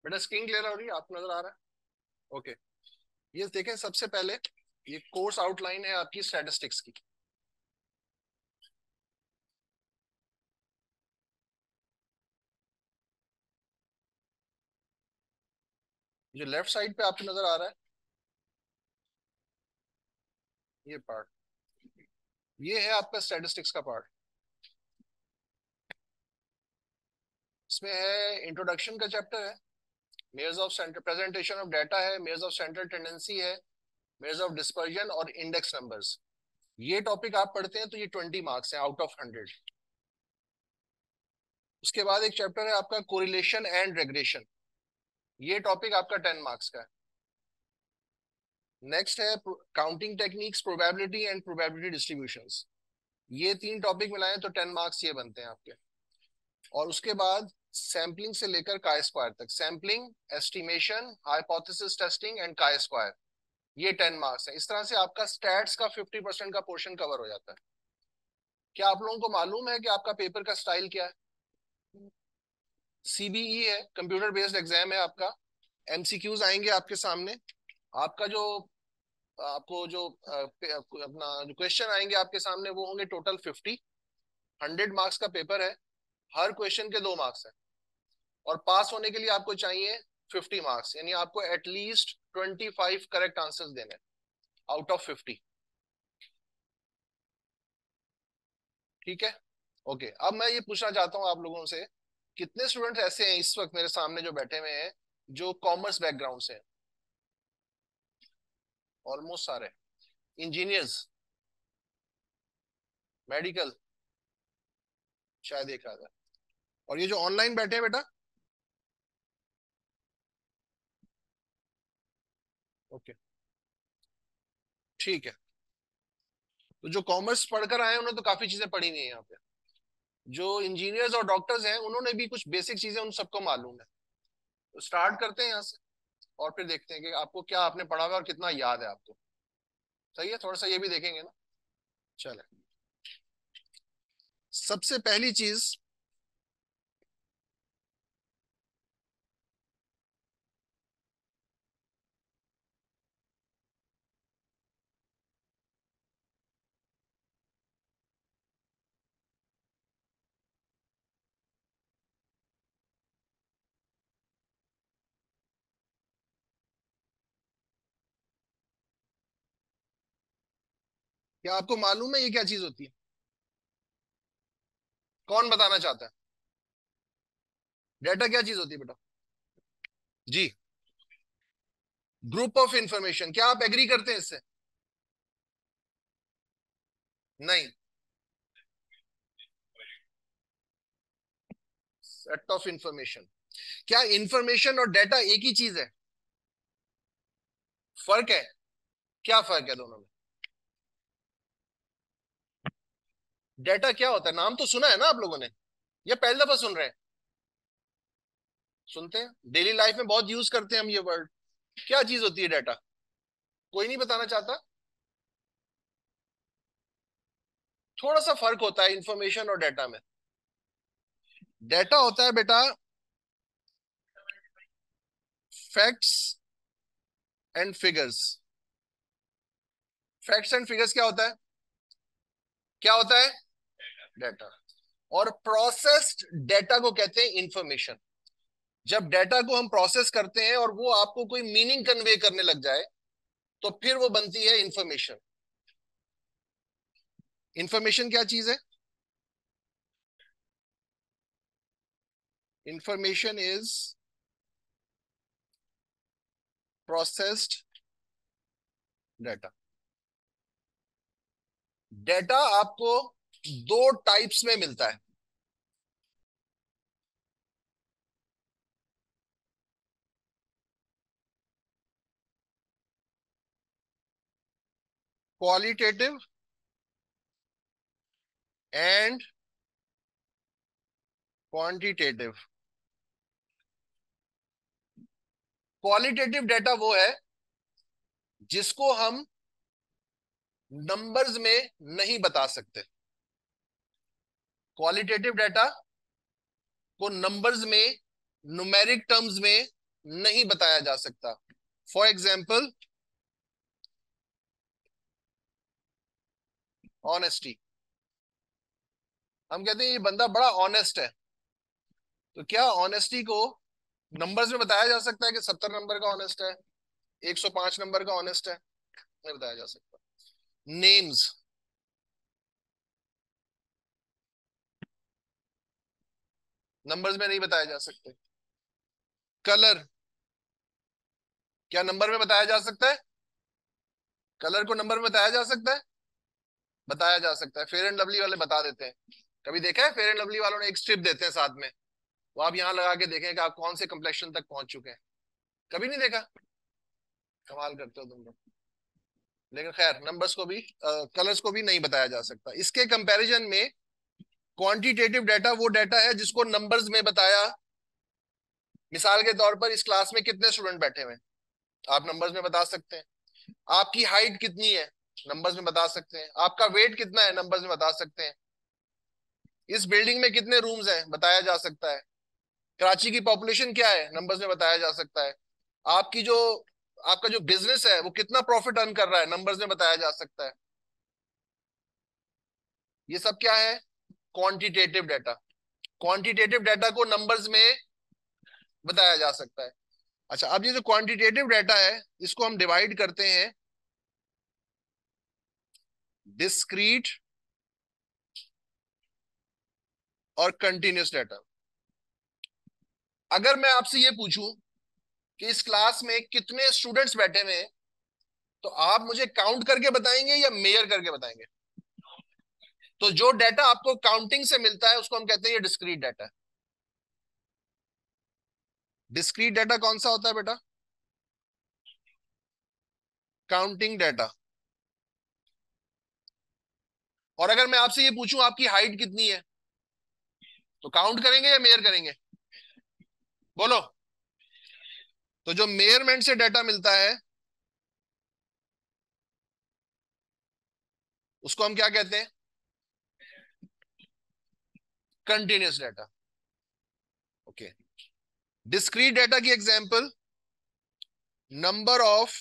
बेटा screen clear हो रही है, आपको नजर आ रहा है? ओके। ये देखें, सबसे पहले ये कोर्स आउटलाइन है आपकी स्टैटिस्टिक्स की। जो लेफ्ट साइड पे आपको नजर आ रहा है, ये पार्ट, ये है आपका स्टैटिस्टिक्स का पार्ट। इसमें है इंट्रोडक्शन का चैप्टर है, measures of centre presentation of data है, मेजर्स ऑफ सेंट्रल टेंडेंसी है, मेजर्स ऑफ डिस्पर्जन और इंडेक्स नंबर्स। ये टॉपिक आप पढ़ते हैं तो ये 20 मार्क्स है आउट ऑफ 100। उसके बाद एक चैप्टर है आपका कोरिलेशन एंड रेग्रेशन, ये टॉपिक आपका 10 मार्क्स का है। नेक्स्ट है counting techniques, probability and probability distributions. ये तीन टॉपिक मिलाएं तो 10 मार्क्स ये बनते हैं आपके। और उसके बाद सैम्पलिंग से लेकर काय स्क्वायर तक, sampling, estimation, hypothesis testing and chi square, ये 10 मार्क्स है। इस तरह से आपका स्टैट्स का 50% का पोर्शन कवर हो जाता है। क्या आप लोगों को मालूम है कि आपका पेपर का स्टाइल क्या है? सीबीई है, कंप्यूटर बेस्ड एग्जाम है आपका। एमसीक्यूज आएंगे आपके सामने। आपका जो आपको जो अपना जो क्वेश्चन आएंगे आपके सामने वो होंगे टोटल 50। 100 मार्क्स का पेपर है। हर क्वेश्चन के 2 मार्क्स है। और पास होने के लिए आपको चाहिए 50 मार्क्स, यानी आपको एटलीस्ट 25 करेक्ट आंसर्स देने आउट ऑफ 50। ठीक है, ओके। अब मैं ये पूछना चाहता हूँ आप लोगों से, कितने स्टूडेंट्स ऐसे हैं इस वक्त मेरे सामने जो बैठे हुए हैं जो कॉमर्स बैकग्राउंड से हैं? ऑलमोस्ट सारे। इंजीनियर्स, मेडिकल, शायद एक आधा। और ये जो ऑनलाइन बैठे हैं बेटा? ओके, ठीक है। तो जो कॉमर्स पढ़कर आए हैं उन्होंने तो काफी चीजें पढ़ी हुई है यहाँ पे। जो इंजीनियर्स और डॉक्टर्स हैं उन्होंने भी कुछ बेसिक चीजें उन सबको मालूम है। तो स्टार्ट करते हैं यहाँ से और फिर देखते हैं कि आपको क्या आपने पढ़ा हुआ है और कितना याद है आपको। सही है, थोड़ा सा ये भी देखेंगे ना। चले, सबसे पहली चीज, क्या आपको मालूम है ये क्या चीज होती है? कौन बताना चाहता है? डेटा क्या चीज होती है बेटा? जी, ग्रुप ऑफ इंफॉर्मेशन। क्या आप एग्री करते हैं इससे? नहीं, सेट ऑफ इंफॉर्मेशन। क्या इंफॉर्मेशन और डेटा एक ही चीज है? फर्क है? क्या फर्क है दोनों में? डेटा क्या होता है? नाम तो सुना है ना आप लोगों ने, ये पहली दफा सुन रहे हैं? सुनते हैं, डेली लाइफ में बहुत यूज करते हैं हम ये वर्ड। क्या चीज होती है डेटा? कोई नहीं बताना चाहता? थोड़ा सा फर्क होता है इंफॉर्मेशन और डेटा में। डेटा होता है बेटा facts and figures. Facts and figures क्या होता है? क्या होता है? डेटा। और प्रोसेस्ड डेटा को कहते हैं इंफॉर्मेशन। जब डेटा को हम प्रोसेस करते हैं और वो आपको कोई मीनिंग कन्वे करने लग जाए तो फिर वो बनती है इंफॉर्मेशन। इंफॉर्मेशन क्या चीज है? Information is processed data. Data आपको दो टाइप्स में मिलता है। Qualitative and quantitative. Qualitative data वो है जिसको हम नंबर्स में नहीं बता सकते। क्वालिटेटिव डेटा को नंबर्स में, न्यूमेरिक टर्म्स में नहीं बताया जा सकता। For example, honesty. हम कहते हैं ये बंदा बड़ा ऑनेस्ट है, तो क्या ऑनेस्टी को नंबर्स में बताया जा सकता है कि 70 नंबर का ऑनेस्ट है, 105 नंबर का ऑनेस्ट है? नहीं बताया जा सकता। नेम्स, नंबर्स में नहीं बताए जा सकते। कलर, क्या नंबर में बताया जा सकता है? कलर को नंबर में बताया जा सकता है? बताया जा सकता है। फेयर एंड लवली वाले बता देते हैं। कभी देखा है फेयर एंड लवली वालों ने एक स्ट्रिप देते हैं साथ में, वो आप यहाँ लगा के देखें कि आप कौन से कंप्लेक्शन तक पहुंच चुके हैं। कभी नहीं देखा? कमाल करते हो तुम लोग। लेकिन खैर, नंबर्स को भी, कलर्स को भी नहीं बताया जा सकता। इसके कंपैरिजन में क्वांटिटेटिव डाटा वो डाटा है जिसको नंबर्स में बताया। मिसाल के तौर पर, इस क्लास में कितने स्टूडेंट बैठे हुए हैं, आप नंबर्स में बता सकते हैं। आपकी हाइट कितनी है, नंबर्स में बता सकते हैं। आपका वेट कितना है, नंबर्स में बता सकते हैं। इस बिल्डिंग में कितने रूम्स हैं, बताया जा सकता है। कराची की पॉपुलेशन क्या है, नंबर्स में बताया जा सकता है। आपकी जो आपका जो बिजनेस है वो कितना प्रॉफिट अर्न कर रहा है, नंबर्स में बताया जा सकता है। ये सब क्या है? Quantitative data. क्वांटिटेटिव डाटा को नंबर्स में बताया जा सकता है। अच्छा, अब ये जो क्वांटिटेटिव डाटा है इसको हम डिवाइड करते हैं डिस्क्रीट और कंटिन्यूस डाटा। अगर मैं आपसे ये पूछूं कि इस क्लास में कितने स्टूडेंट्स बैठे हुए हैं, तो आप मुझे काउंट करके बताएंगे या मेजर करके बताएंगे? तो जो डाटा आपको काउंटिंग से मिलता है उसको हम कहते हैं ये डिस्क्रीट डाटा है। डिस्क्रीट डाटा कौन सा होता है बेटा? Counting data. और अगर मैं आपसे ये पूछूं आपकी हाइट कितनी है, तो काउंट करेंगे या मेजर करेंगे? बोलो। तो जो मेजरमेंट से डाटा मिलता है उसको हम क्या कहते हैं? Continuous data. Okay. Discrete data की example, number of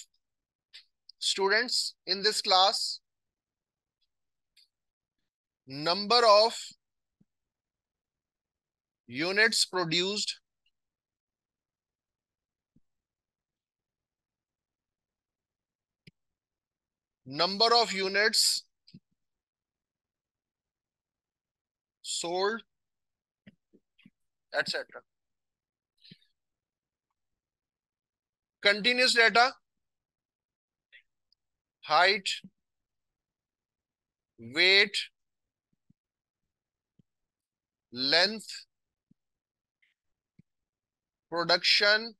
students in this class, number of units produced, number of units sold, etcetera. Continuous data, height, weight, length, production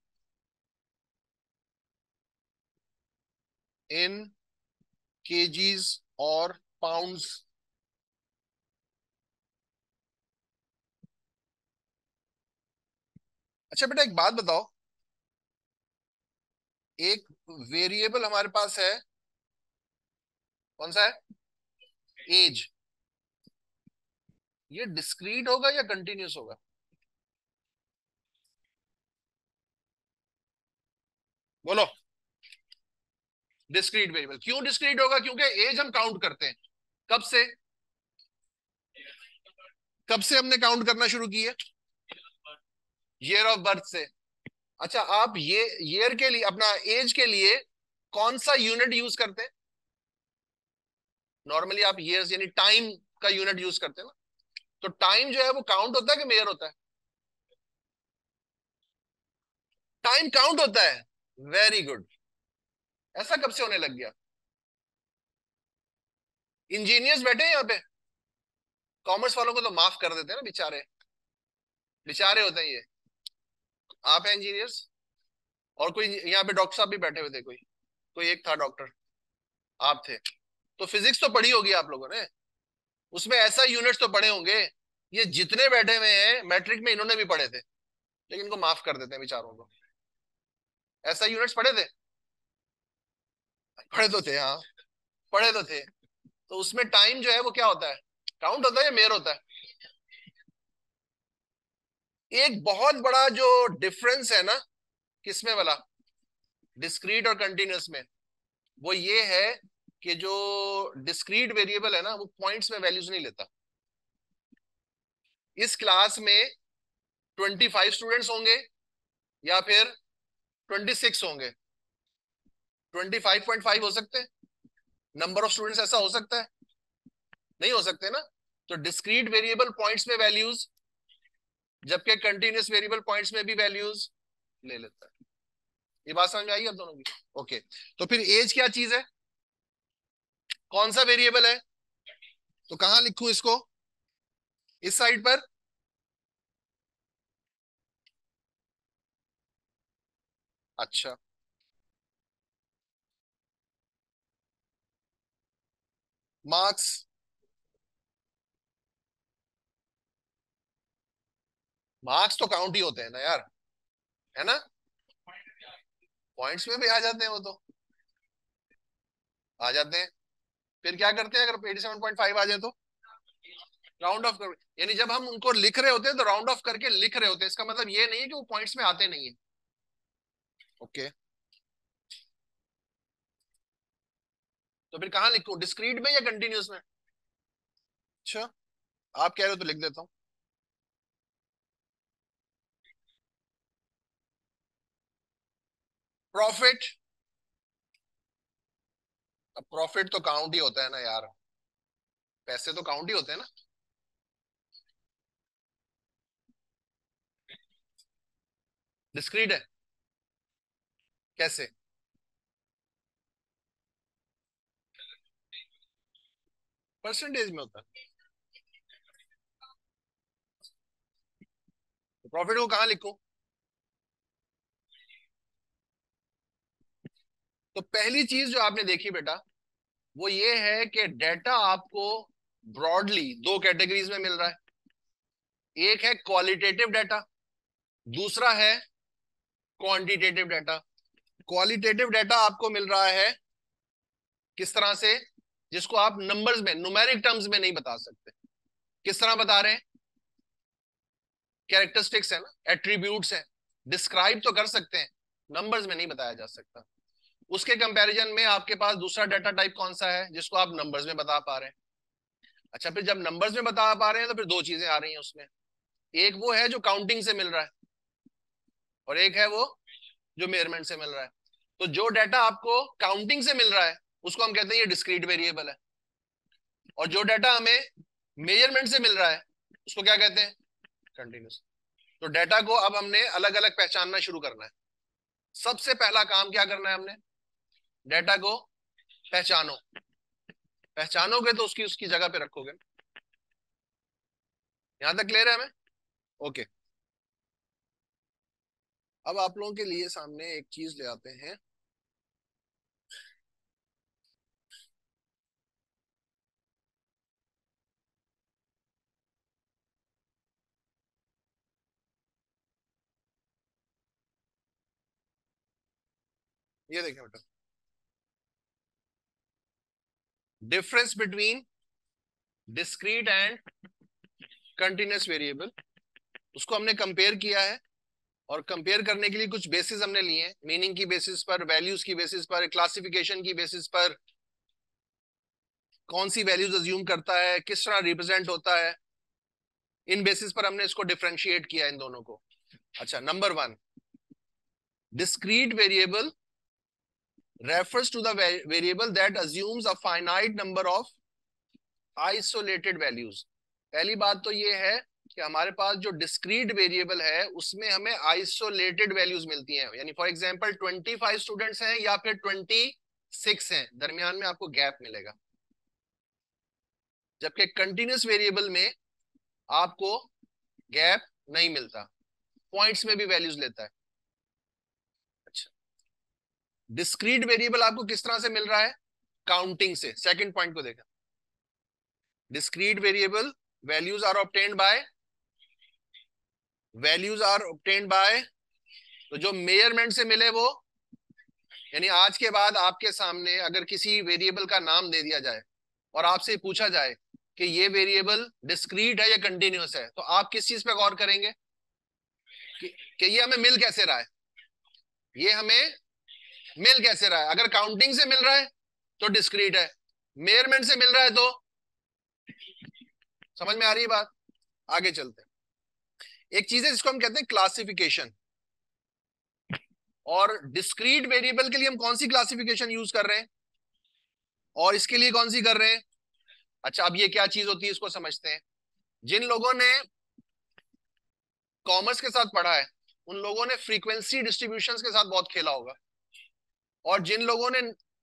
in kgs और पाउंड्स। अच्छा बेटा, एक बात बताओ, एक वेरिएबल हमारे पास है, कौन सा है? एज। ये डिस्क्रीट होगा या कंटिन्यूस होगा? बोलो। Discrete variable. क्यों डिस्क्रीट होगा? क्योंकि एज हम काउंट करते हैं। कब से? कब से हमने काउंट करना शुरू की है? ईयर ऑफ बर्थ से। अच्छा, आप ये ईयर के लिए, अपना एज के लिए कौन सा यूनिट यूज करते हैं? नॉर्मली आप ईयर्स यानी टाइम का यूनिट यूज करते हैं ना। तो टाइम जो है वो काउंट होता है कि मेजर होता है? टाइम काउंट होता है। Very good. ऐसा कब से होने लग गया? इंजीनियर्स बैठे हैं यहाँ पे, कॉमर्स वालों को तो माफ कर देते हैं ना, बेचारे। बेचारे होते हैं ये। आप हैं इंजीनियर्स, और कोई यहाँ पे डॉक्टर साहब भी बैठे हुए थे, कोई कोई एक था डॉक्टर, आप थे। तो फिजिक्स तो पढ़ी होगी आप लोगों ने, उसमें ऐसा यूनिट्स तो पढ़े होंगे। ये जितने बैठे हुए हैं मैट्रिक में इन्होंने भी पढ़े थे, लेकिन इनको माफ कर देते हैं बेचारों को। ऐसा यूनिट्स पढ़े थे? पढ़े तो थे, हाँ, पढ़े तो थे। तो उसमें टाइम जो है वो क्या होता है? काउंट होता है या मेयर होता है? एक बहुत बड़ा जो डिफरेंस है ना, किसमें वाला, डिस्क्रीट और कंटिन्यूस में, वो ये है कि जो डिस्क्रीट वेरिएबल है ना वो पॉइंट्स में वैल्यूज नहीं लेता। इस क्लास में 25 स्टूडेंट्स होंगे या फिर 26 होंगे, 25.5 हो सकते हैं, नंबर ऑफ स्टूडेंट्स ऐसा हो सकता है, नहीं हो सकते ना। तो डिस्क्रीट वेरिएबल पॉइंट्स में वैल्यूज, जबकि कंटिन्यूस वेरिएबल पॉइंट्स में भी वैल्यूज ले लेता है। ये बात समझ में आई आप दोनों की? ओके। तो फिर एज क्या चीज है, कौन सा वेरिएबल है, तो कहां लिखूं इसको, इस साइड पर, अच्छा मार्क्स, मार्क्स तो काउंट ही होते हैं ना यार, है ना, पॉइंट्स में भी आ जाते हैं वो तो, आ जाते हैं। फिर क्या करते हैं अगर 87.5 आ जाए तो राउंड ऑफ कर, यानी जब हम उनको लिख रहे होते हैं तो राउंड ऑफ करके लिख रहे होते हैं, इसका मतलब ये नहीं है कि वो पॉइंट्स में आते नहीं है। ओके, तो फिर कहाँ लिखूं, डिस्क्रीट में या कंटिन्यूस में? अच्छा, आप कह रहे हो तो लिख देता हूँ। प्रॉफिट, अब प्रॉफिट तो काउंट ही होता है ना यार, पैसे तो काउंट ही होते हैं ना। डिस्क्रीट है, कैसे? परसेंटेज में होता है। तो प्रॉफिट को कहाँ लिखूं? तो पहली चीज जो आपने देखी बेटा वो ये है कि डेटा आपको ब्रॉडली दो कैटेगरीज में मिल रहा है। एक है क्वालिटेटिव डाटा, दूसरा है क्वांटिटेटिव डाटा। क्वालिटेटिव डाटा आपको मिल रहा है किस तरह से, जिसको आप नंबर्स में, न्यूमेरिक टर्म्स में नहीं बता सकते। किस तरह बता रहे हैं, कैरेक्टरिस्टिक्स है ना, एट्रीब्यूट्स है, डिस्क्राइब तो कर सकते हैं, नंबर्स में नहीं बताया जा सकता। उसके कंपैरिजन में आपके पास दूसरा डाटा टाइप कौन सा है जिसको आप नंबर्स में बता पा रहे हैं। अच्छा, फिर जब नंबर्स में बता पा रहे हैं तो फिर दो चीजें आ रही हैं उसमें, एक वो है जो काउंटिंग से मिल रहा है और एक है वो जो मेजरमेंट से मिल रहा है। तो जो डाटा आपको काउंटिंग से मिल रहा है उसको हम कहते हैं ये डिस्क्रीट वेरिएबल है, और जो डाटा हमें मेजरमेंट से मिल रहा है उसको क्या कहते हैं, कंटिन्यूस। तो डाटा को अब हमने अलग अलग पहचानना शुरू करना है। सबसे पहला काम क्या करना है हमने, डाटा को पहचानो, पहचानोगे तो उसकी उसकी जगह पे रखोगे। यहां तक क्लियर है हमें? ओके। अब आप लोगों के लिए सामने एक चीज ले आते हैं, ये देखें बेटा, difference between discrete and continuous variable, उसको हमने कंपेयर किया है। और कंपेयर करने के लिए कुछ बेसिस हमने लिए हैं, मीनिंग की बेसिस पर, वैल्यूज की बेसिस पर, क्लासिफिकेशन की बेसिस पर, कौन सी वैल्यूज अज्यूम करता है, किस तरह रिप्रेजेंट होता है, इन बेसिस पर हमने इसको डिफरेंशिएट किया इन दोनों को। अच्छा, number one, discrete variable refers to the variable that assumes a finite number of isolated values। पहली बात तो ये है कि हमारे पास जो डिस्क्रीट वेरिएबल है उसमें हमें आइसोलेटेड वैल्यूज मिलती हैं, यानी फॉर एग्जांपल 25 स्टूडेंट्स हैं या फिर 26 हैं, दरमियान में आपको गैप मिलेगा। जबकि कंटिन्यूस वेरिएबल में आपको गैप नहीं मिलता, पॉइंट्स में भी वैल्यूज लेता है। अच्छा, डिस्क्रीट वेरिएबल आपको किस तरह से मिल रहा है, काउंटिंग से। सेकंड पॉइंट को देखा, discrete variable values are obtained by, values are obtained by, तो जो मेजरमेंट से मिले वो, यानी आज के बाद आपके सामने अगर किसी वेरिएबल का नाम दे दिया जाए और आपसे पूछा जाए कि ये वेरिएबल डिस्क्रीट है या कंटिन्यूअस है, तो आप किस चीज पे गौर करेंगे कि ये हमें मिल कैसे रहा है। ये हमें मिल कैसे रहा है? अगर काउंटिंग से मिल रहा है तो डिस्क्रीट है, मेयरमेंट से मिल रहा है तो, समझ में आ रही है बात? आगे चलते हैं। एक चीज है जिसको हम कहते हैं क्लासिफिकेशन, और डिस्क्रीट वेरिएबल के लिए हम कौन सी क्लासिफिकेशन यूज कर रहे हैं और इसके लिए कौन सी कर रहे हैं? अच्छा, अब ये क्या चीज होती है इसको समझते हैं। जिन लोगों ने कॉमर्स के साथ पढ़ा है उन लोगों ने फ्रीक्वेंसी डिस्ट्रीब्यूशंस के साथ बहुत खेला होगा, और जिन लोगों ने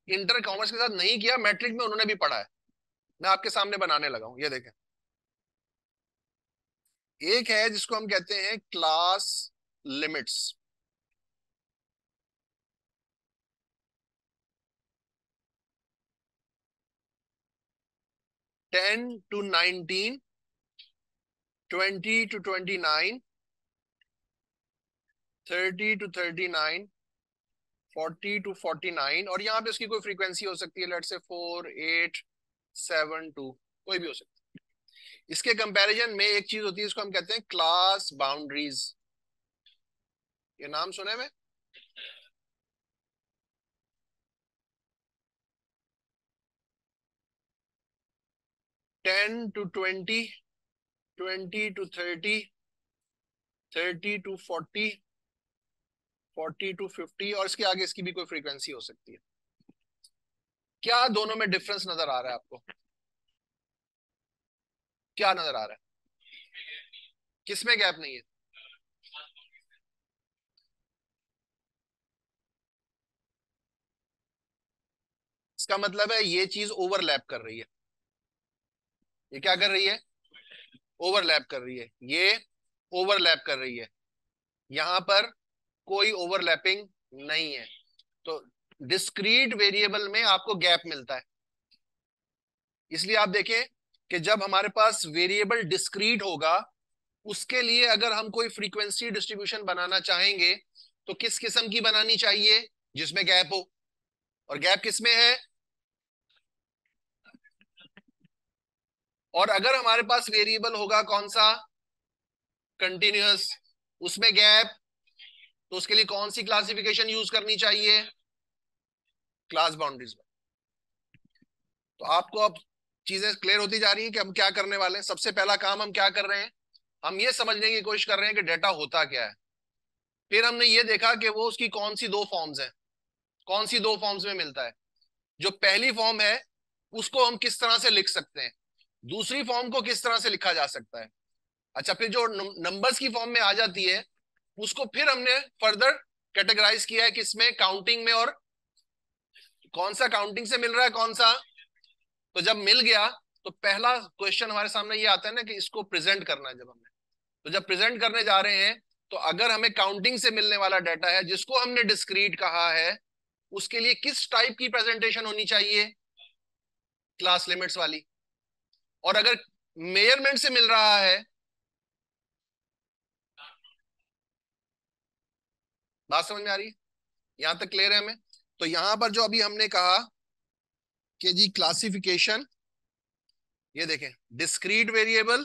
इंटर कॉमर्स के साथ नहीं किया, मैट्रिक में, उन्होंने भी पढ़ा है। मैं आपके सामने बनाने लगा हूं, ये देखें। एक है जिसको हम कहते हैं class limits. 10 to 19, 20 to 29, 30 to 39, 40 to 49, और यहाँ पे उसकी कोई फ्रीक्वेंसी हो सकती है, लेट से 4, 8, 7, 2, कोई भी हो सकती है। इसके कंपैरिजन में एक चीज होती है, इसको हम कहते हैं क्लास बाउंड्रीज। ये नाम सुने में? 10 to 20, 20 to 30, 30 to 40, 40 to 50, और इसके आगे इसकी भी कोई फ्रीक्वेंसी हो सकती है। क्या दोनों में डिफरेंस नजर आ रहा है आपको? क्या नजर आ रहा है? किसमें गैप नहीं है? इसका मतलब है ये चीज ओवरलैप कर रही है। ये क्या कर रही है? ओवरलैप कर रही है। ये ओवरलैप कर रही है। यहां पर कोई ओवरलैपिंग नहीं है, तो डिस्क्रीट वेरिएबल में आपको गैप मिलता है। इसलिए आप देखें कि जब हमारे पास वेरिएबल डिस्क्रीट होगा, उसके लिए अगर हम कोई फ्रीक्वेंसी डिस्ट्रीब्यूशन बनाना चाहेंगे तो किस किस्म की बनानी चाहिए? जिसमें गैप हो। और गैप किसमें है? और अगर हमारे पास वेरिएबल होगा कौन सा? कंटिन्यूअस, उसमें गैप, तो उसके लिए कौन सी क्लासिफिकेशन यूज करनी चाहिए? क्लास बाउंड्रीज में। तो आपको अब चीजें क्लियर होती जा रही है कि हम क्या करने वाले हैं। सबसे पहला काम हम क्या कर रहे हैं? हम ये समझने की कोशिश कर रहे हैं कि डेटा होता क्या है। फिर हमने ये देखा कि वो उसकी कौन सी दो फॉर्म्स हैं, कौन सी दो फॉर्म्स में मिलता है। जो पहली फॉर्म है उसको हम किस तरह से लिख सकते हैं, दूसरी फॉर्म को किस तरह से लिखा जा सकता है। अच्छा, फिर जो नंबर्स की फॉर्म में आ जाती है उसको फिर हमने फर्दर कैटेगराइज किया है किसमें? काउंटिंग में। और कौन सा काउंटिंग से मिल रहा है, कौन सा? तो जब मिल गया तो पहला क्वेश्चन हमारे सामने ये आता है ना कि इसको प्रेजेंट करना है। जब हमने, तो जब प्रेजेंट करने जा रहे हैं, तो अगर हमें काउंटिंग से मिलने वाला डाटा है जिसको हमने डिस्क्रीट कहा है, उसके लिए किस टाइप की प्रेजेंटेशन होनी चाहिए? क्लास लिमिट्स वाली। और अगर मेजरमेंट से मिल रहा है, बात समझ में आ रही है? यहां तक क्लियर है हमें? तो यहां पर जो अभी हमने कहा कि जी क्लासिफिकेशन, ये देखें, डिस्क्रीट वेरिएबल,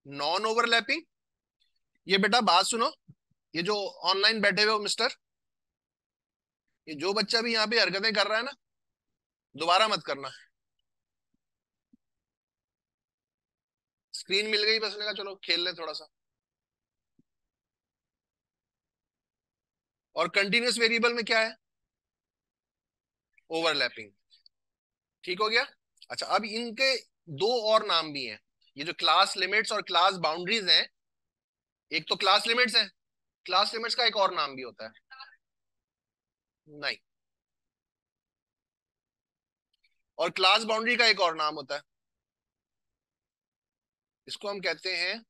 नॉन ओवरलैपिंग। ये बेटा बात सुनो, ये जो ऑनलाइन बैठे हुए हो मिस्टर, ये जो बच्चा भी यहाँ पे हरकतें कर रहा है ना, दोबारा मत करना। स्क्रीन मिल गई बस, ने कहा चलो खेल ले थोड़ा सा। और कंटिन्यूअस वेरिएबल में क्या है? ओवरलैपिंग। ठीक हो गया? अच्छा, अब इनके दो और नाम भी हैं। ये जो क्लास लिमिट्स और क्लास बाउंड्रीज हैं, एक तो क्लास लिमिट्स है, क्लास लिमिट्स का एक और नाम भी होता है। नहीं। और क्लास बाउंड्री का एक और नाम होता है, इसको हम कहते हैं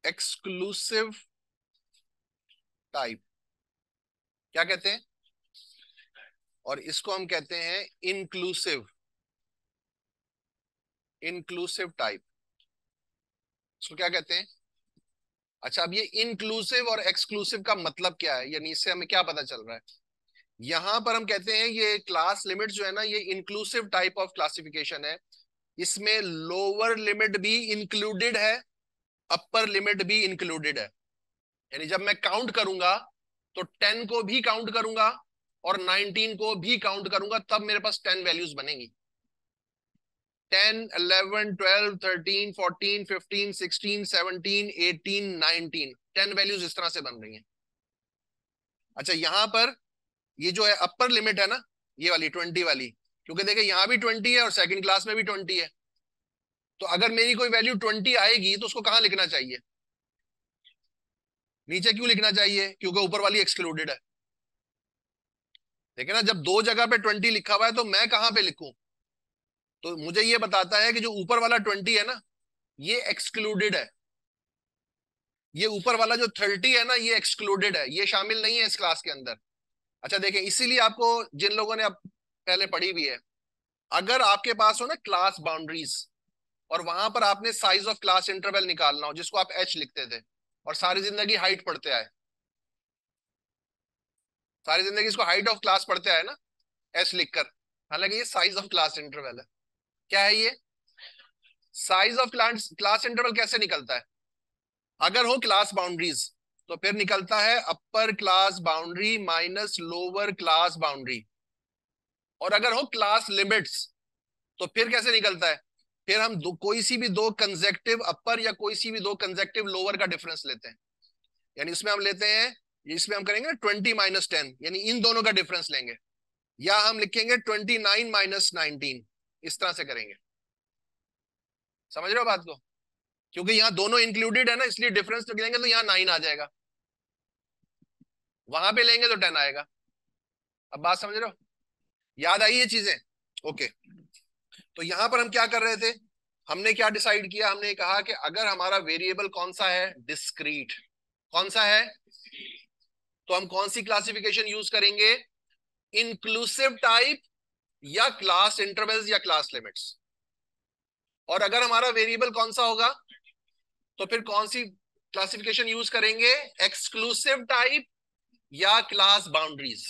एक्सक्लूसिव टाइप। क्या कहते हैं? और इसको हम कहते हैं इंक्लूसिव, इंक्लूसिव टाइप। इसको क्या कहते हैं? अच्छा, अब ये इंक्लूसिव और एक्सक्लूसिव का मतलब क्या है, यानी इससे हमें क्या पता चल रहा है? यहां पर हम कहते हैं ये क्लास लिमिट जो है ना, ये इंक्लूसिव टाइप ऑफ क्लासिफिकेशन है। इसमें लोअर लिमिट भी इंक्लूडेड है, अपर लिमिट भी इंक्लूडेड है। यानी जब मैं काउंट करूंगा तो 10 को भी काउंट करूंगा और 19 को भी काउंट करूंगा, तब मेरे पास 10 वैल्यूज बनेंगी। 10, 11, 12, 13, 14, 15, 16, 17, 18, 19, 10 वैल्यूज इस तरह से बन रही हैं। अच्छा, यहां पर ये जो है अपर लिमिट है ना, ये वाली 20 वाली, क्योंकि देखिए यहां भी 20 है और सेकंड क्लास में भी 20 है, तो अगर मेरी कोई वैल्यू 20 आएगी तो उसको कहां लिखना चाहिए? नीचे क्यों लिखना चाहिए? क्योंकि ऊपर वाली एक्सक्लूडेड है। देखिए ना, जब दो जगह पे 20 लिखा हुआ है तो मैं कहां पे लिखूं? तो मुझे ये बताता है कि जो ऊपर वाला 20 है ना, ये एक्सक्लूडेड है। ये ऊपर वाला जो 30 है ना, ये एक्सक्लूडेड है, ये शामिल नहीं है इस क्लास के अंदर। अच्छा देखिए, इसीलिए आपको, जिन लोगों ने अब पहले पढ़ी भी है, अगर आपके पास हो ना क्लास बाउंड्रीज, और वहां पर आपने साइज ऑफ क्लास इंटरवल निकालना हो, जिसको आप एच लिखते थे और सारी जिंदगी हाइट पढ़ते आए, सारी जिंदगी इसको हाइट ऑफ क्लास पढ़ते आए ना, एच लिखकर, हालांकि ये साइज ऑफ क्लास इंटरवल है। क्या है ये? साइज ऑफ क्लास इंटरवल कैसे निकलता है? अगर हो क्लास बाउंड्रीज तो फिर निकलता है upper class boundary minus lower class boundary, और अगर हो क्लास लिमिट्स तो फिर कैसे निकलता है? फिर हम कोई सी भी दो कंसेक्टिव अपर या कोई सी भी दो कंसेक्टिव लोअर का डिफरेंस लेते हैं। यानी इसमें हम लेते हैं, इसमें हम करेंगे ना 20 - 10, यानी इन दोनों का डिफरेंस लेंगे, या हम लिखेंगे 29 - 19, इस तरह से करेंगे। समझ रहे हो बात को? क्योंकि यहाँ दोनों इंक्लूडेड है ना, इसलिए डिफरेंस तो लेंगे तो यहाँ 9 आ जाएगा, वहां पे लेंगे तो 10 आएगा। अब बात समझ रहे हो? याद आई ये चीजें? ओके। तो यहां पर हम क्या कर रहे थे? हमने क्या डिसाइड किया? हमने कहा कि अगर हमारा वेरिएबल कौन सा है? डिस्क्रीट। कौन सा है? तो हम कौन सी क्लासिफिकेशन यूज करेंगे? इंक्लूसिव टाइप या क्लास इंटरवल्स या क्लास लिमिट्स। और अगर हमारा वेरिएबल कौन सा होगा तो फिर कौन सी क्लासिफिकेशन यूज करेंगे? एक्सक्लूसिव टाइप या क्लास बाउंड्रीज।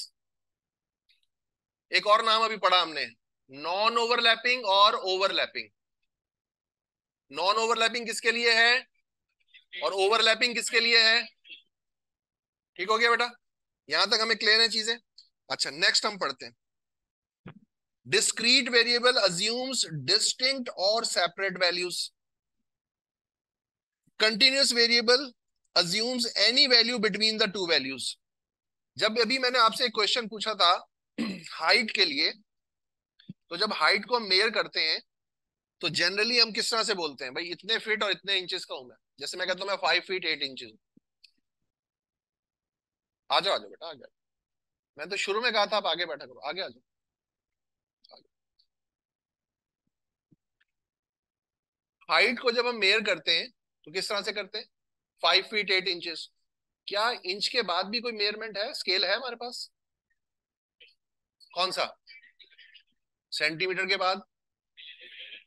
एक और नाम अभी पढ़ा हमने, नॉन ओवरलैपिंग और ओवरलैपिंग। नॉन ओवरलैपिंग किसके लिए है और ओवरलैपिंग किसके लिए है? ठीक हो गया बेटा? यहां तक हमें क्लियर है चीजें? अच्छा, नेक्स्ट हम पढ़ते हैं। डिस्क्रीट वेरिएबल अज्यूम्स डिस्टिंक्ट और separate values. Continuous variable assumes any value between the two values. जब अभी मैंने आपसे एक क्वेश्चन पूछा था हाइट के लिए, तो जब हाइट को हम मेयर करते हैं तो जनरली हम किस तरह से बोलते हैं? भाई इतने फीट और इतने इंचेस का हूं मैं। जैसे मैं कहता हूं मैं 5 फीट 8 इंचेस। आ जाओ आ जाओ बेटा, आ जाओ। मैं तो शुरू में कहा था आप आगे बैठा करो, आगे आ जाओ। हाइट को जब हम मेयर करते हैं तो किस तरह से करते हैं? 5 फीट 8 इंचेस। क्या इंच के बाद भी कोई मेयरमेंट है, स्केल है हमारे पास? कौन सा? सेंटीमीटर के बाद?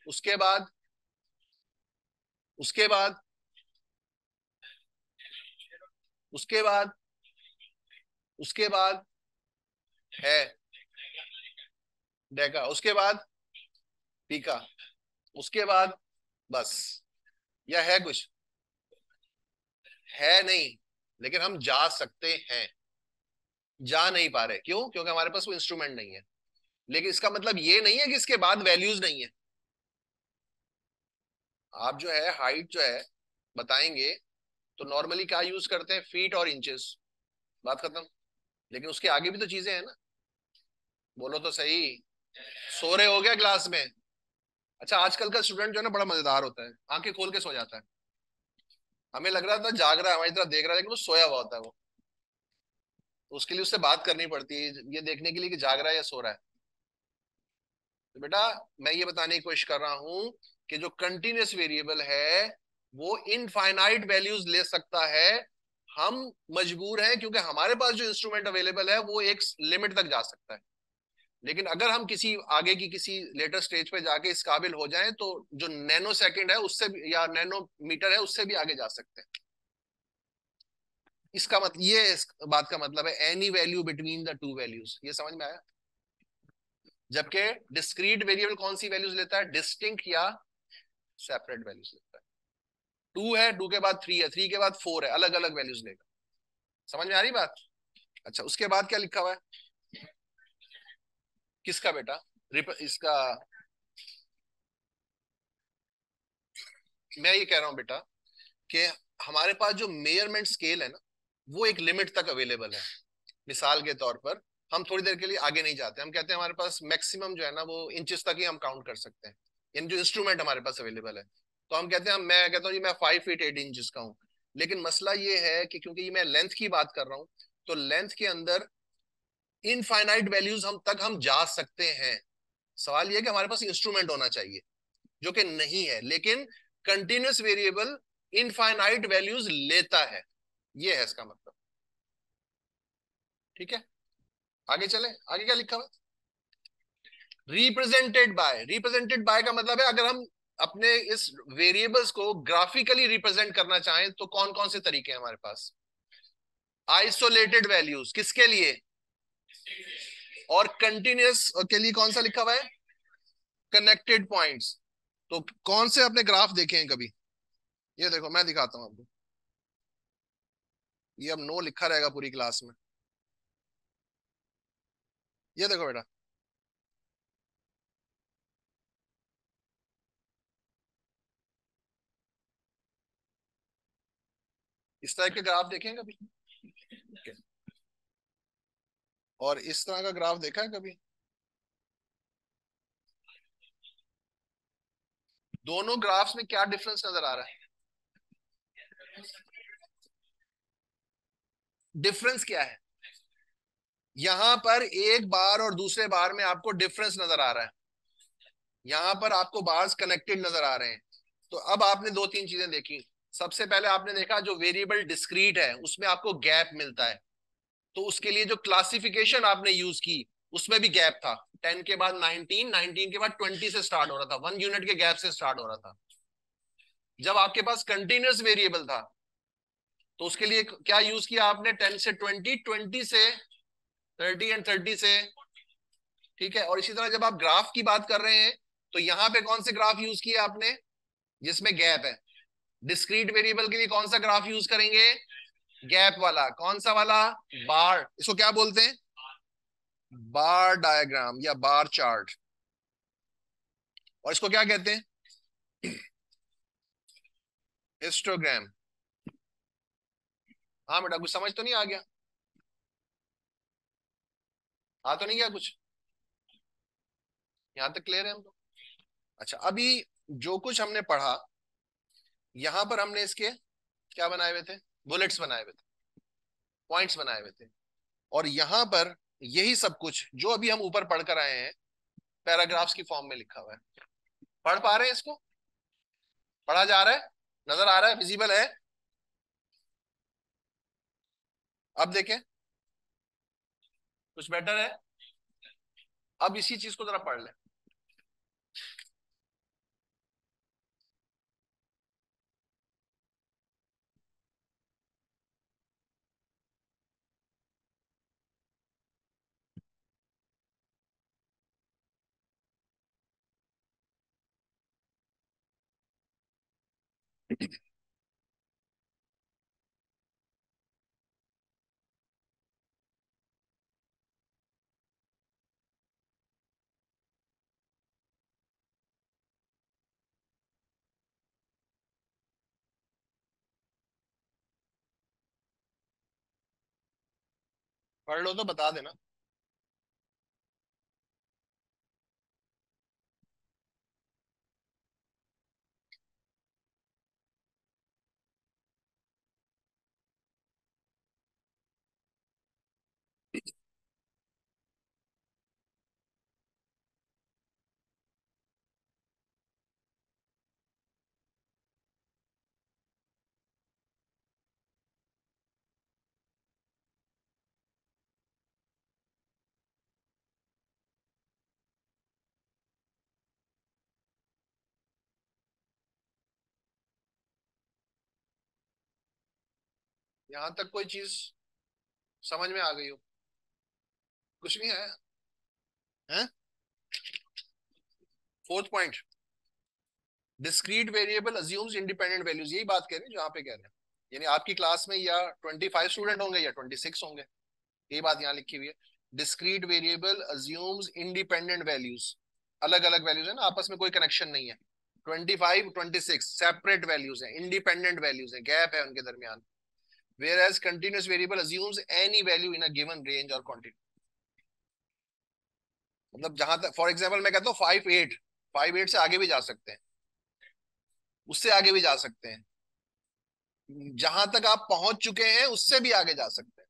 उसके बाद? उसके बाद? उसके बाद? उसके बाद? है डेका? उसके बाद पीका? उसके बाद? बस? या है कुछ? है नहीं, लेकिन हम जा सकते हैं। जा नहीं पा रहे क्यों? क्योंकि हमारे पास वो इंस्ट्रूमेंट नहीं है। लेकिन इसका मतलब ये नहीं है कि इसके बाद वैल्यूज नहीं है। आप जो है हाइट जो है बताएंगे तो नॉर्मली क्या यूज करते हैं? फीट और इंचेस, बात खत्म। लेकिन उसके आगे भी तो चीजें हैं ना। बोलो तो सही। सो रहे हो गया क्लास में? अच्छा, आजकल का स्टूडेंट जो है ना बड़ा मजेदार होता है, आंखें खोल के सो जाता है। हमें लग रहा था जाग रहा है, हमारी तरफ देख रहा है, लेकिन वो सोया हुआ होता है वो। तो उसके लिए उससे बात करनी पड़ती है, ये देखने के लिए कि जाग रहा है या सो रहा है। तो बेटा, मैं ये बताने की कोशिश कर रहा हूं कि जो कंटिन्यूअस वेरिएबल है वो इनफाइनाइट वैल्यूज ले सकता है। हम मजबूर हैं क्योंकि हमारे पास जो इंस्ट्रूमेंट अवेलेबल है वो एक लिमिट तक जा सकता है। लेकिन अगर हम किसी आगे की किसी लेटर स्टेज पे जाके इस काबिल हो जाएं तो जो नैनो सेकंड है उससे भी, या नैनो मीटर है उससे भी आगे जा सकते हैं। इसका मतलब ये इस बात का मतलब है any value between the two values. ये समझ में आया? जबकि डिस्क्रीट वेरिएबल कौन सी वैल्यूज लेता है? डिस्टिंक्ट या सेपरेट वैल्यूज लेता है। 2 है, 2 के बाद 3 है, 3 के बाद 4 है, अलग अलग वैल्यूज लेगा। समझ में आ रही बात? अच्छा, उसके बाद क्या लिखा हुआ है? किसका बेटा? इसका। मैं ये कह रहा हूं बेटा कि हमारे पास जो मेजरमेंट स्केल है ना, वो एक लिमिट तक अवेलेबल है। मिसाल के तौर पर हम थोड़ी देर के लिए आगे नहीं जाते, हम कहते हैं हमारे पास मैक्सिमम जो है ना वो इंचेस तक ही हम काउंट कर सकते हैं, यानी जो इंस्ट्रूमेंट हमारे पास अवेलेबल है। तो हम कहते हैं, मैं कहता हूँ जी मैं 5 फीट 8 इंचेस का हूँ। लेकिन मसला ये है कि क्योंकि ये मैं लेंथ की बात कर रहा हूँ, तो लेंथ के अंदर इनफाइनाइट वैल्यूज हम जा सकते हैं। सवाल ये है कि हमारे पास इंस्ट्रूमेंट होना चाहिए, जो कि नहीं है, लेकिन कंटिन्यूस वेरिएबल इनफाइनाइट वैल्यूज लेता है। ये है इसका मतलब। ठीक है, आगे चले। आगे क्या लिखा हुआ है? रिप्रेजेंटेड बाय का मतलब है, अगर हम अपने इस वेरिएबल्स को ग्राफिकली रिप्रेजेंट करना चाहें तो कौन कौन से तरीके हैं हमारे पास? आइसोलेटेड वैल्यूज किसके लिए? और कंटिन्यूस के लिए कौन सा लिखा हुआ है? Connected points. तो कौन से अपने ग्राफ देखे हैं कभी? ये देखो, मैं दिखाता हूं आपको। ये अब नो लिखा रहेगा पूरी क्लास में। ये देखो बेटा, इस तरह के ग्राफ देखे हैं कभी? Okay. और इस तरह का ग्राफ देखा है कभी? दोनों ग्राफ्स में क्या डिफरेंस नजर आ रहा है? डिफरेंस क्या है? यहां पर एक बार और दूसरे बार में आपको डिफरेंस नजर आ रहा है। यहां पर आपको बार्स कनेक्टेड नजर आ रहे हैं। तो अब आपने दो तीन चीजें देखी। सबसे पहले आपने देखा जो वेरिएबल डिस्क्रीट है उसमें आपको गैप मिलता है। तो उसके लिए जो क्लासिफिकेशन आपने यूज की उसमें भी गैप था। 10 के बाद 19, 19 के बाद 20 से स्टार्ट हो रहा था, 1 यूनिट के गैप से स्टार्ट हो रहा था। जब आपके पास कंटिन्यूस वेरिएबल था तो उसके लिए क्या यूज किया आपने? 10 से 20, 20 से 30 एंड 30 से। ठीक है, और इसी तरह जब आप ग्राफ की बात कर रहे हैं तो यहां पे कौन से ग्राफ यूज किए आपने जिसमें गैप है? डिस्क्रीट वेरिएबल के लिए कौन सा ग्राफ यूज करेंगे? गैप वाला। कौन सा वाला? बार। इसको क्या बोलते हैं? बार डायग्राम या बार चार्ट। और इसको क्या कहते हैं? हिस्टोग्राम। हाँ बेटा, कुछ समझ तो नहीं आ गया? आ तो नहीं गया कुछ? यहां तक क्लियर है हम लोग? अच्छा, अभी जो कुछ हमने पढ़ा, यहां पर हमने इसके क्या बनाए हुए थे? बुलेट्स बनाए हुए थे, पॉइंट्स बनाए हुए थे। और यहां पर यही सब कुछ जो अभी हम ऊपर पढ़कर आए हैं पैराग्राफ्स की फॉर्म में लिखा हुआ है। पढ़ पा रहे हैं इसको? पढ़ा जा रहा है? नजर आ रहा है? विजिबल है? अब देखें, कुछ बेटर है? अब इसी चीज को जरा पढ़ लें। पढ़ लो तो बता देना। यहां तक कोई चीज समझ में आ गई हो? कुछ नहीं है? हैं? Fourth point, discrete variable assumes independent values, यही बात कह रहे हैं जो यहाँ पे कह रहे हैं। यानी आपकी क्लास में या 25 स्टूडेंट होंगे या 26 होंगे, ये बात यहाँ लिखी हुई है। Discrete variable assumes independent values, अलग अलग वैल्यूज है ना, आपस में कोई कनेक्शन नहीं है। 25 26 सेपरेट वैल्यूज हैं, इंडिपेंडेंट वैल्यूज हैं, गैप है उनके दरमियान। whereas continuous variable assumes any value in a given range or quantity। मतलब जहां तक फॉर एग्जांपल मैं कहता हूँ 5 8, 5 8 से आगे भी जा सकते हैं, उससे आगे भी जा सकते हैं, जहां तक आप पहुंच चुके हैं उससे भी आगे जा सकते हैं,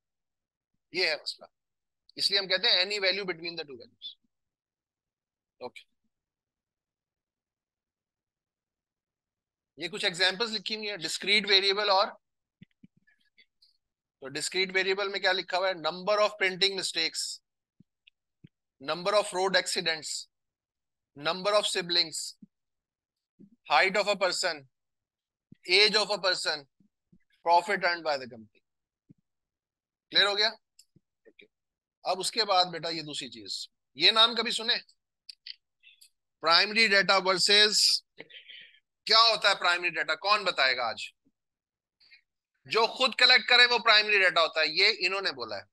ये है मसला। इसलिए हम कहते हैं any value between the two values. Okay, ये कुछ एग्जांपल्स लिखी हुई है डिस्क्रीट वेरिएबल और। तो डिस्क्रीट वेरिएबल में क्या लिखा हुआ है? Number of printing mistakes, number of road accidents, number of siblings, height of a person, age of a person, profit earned by the company. Clear हो गया? okay. अब उसके बाद बेटा ये दूसरी चीज, ये नाम कभी सुने? प्राइमरी डेटा वर्सेस, क्या होता है प्राइमरी डेटा? कौन बताएगा आज? जो खुद कलेक्ट करे वो प्राइमरी डेटा होता है, ये इन्होंने बोला है,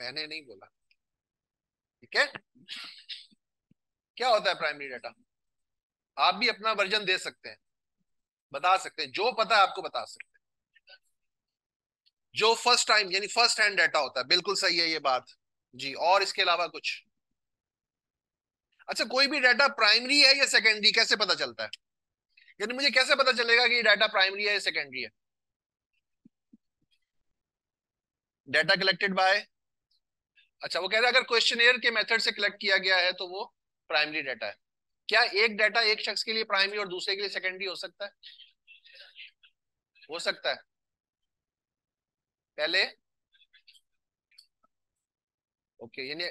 मैंने नहीं बोला। ठीक है, क्या होता है प्राइमरी डेटा? आप भी अपना वर्जन दे सकते हैं, बता सकते हैं, जो पता है आपको बता सकते हैं। जो फर्स्ट टाइम यानी फर्स्ट हैंड डाटा होता है, बिल्कुल सही है ये बात जी। और इसके अलावा कुछ? अच्छा, कोई भी डाटा प्राइमरी है या सेकेंडरी कैसे पता चलता है? यानी मुझे कैसे पता चलेगा कि ये डाटा प्राइमरी है या सेकेंडरी है? डाटा कलेक्टेड बाय, अच्छा वो कह रहे हैं अगर क्वेश्चनेयर के मेथड से कलेक्ट किया गया है तो वो प्राइमरी डाटा है। क्या एक डाटा एक शख्स के लिए प्राइमरी और दूसरे के लिए सेकेंडरी हो सकता है? हो सकता है। पहले ओके, यानी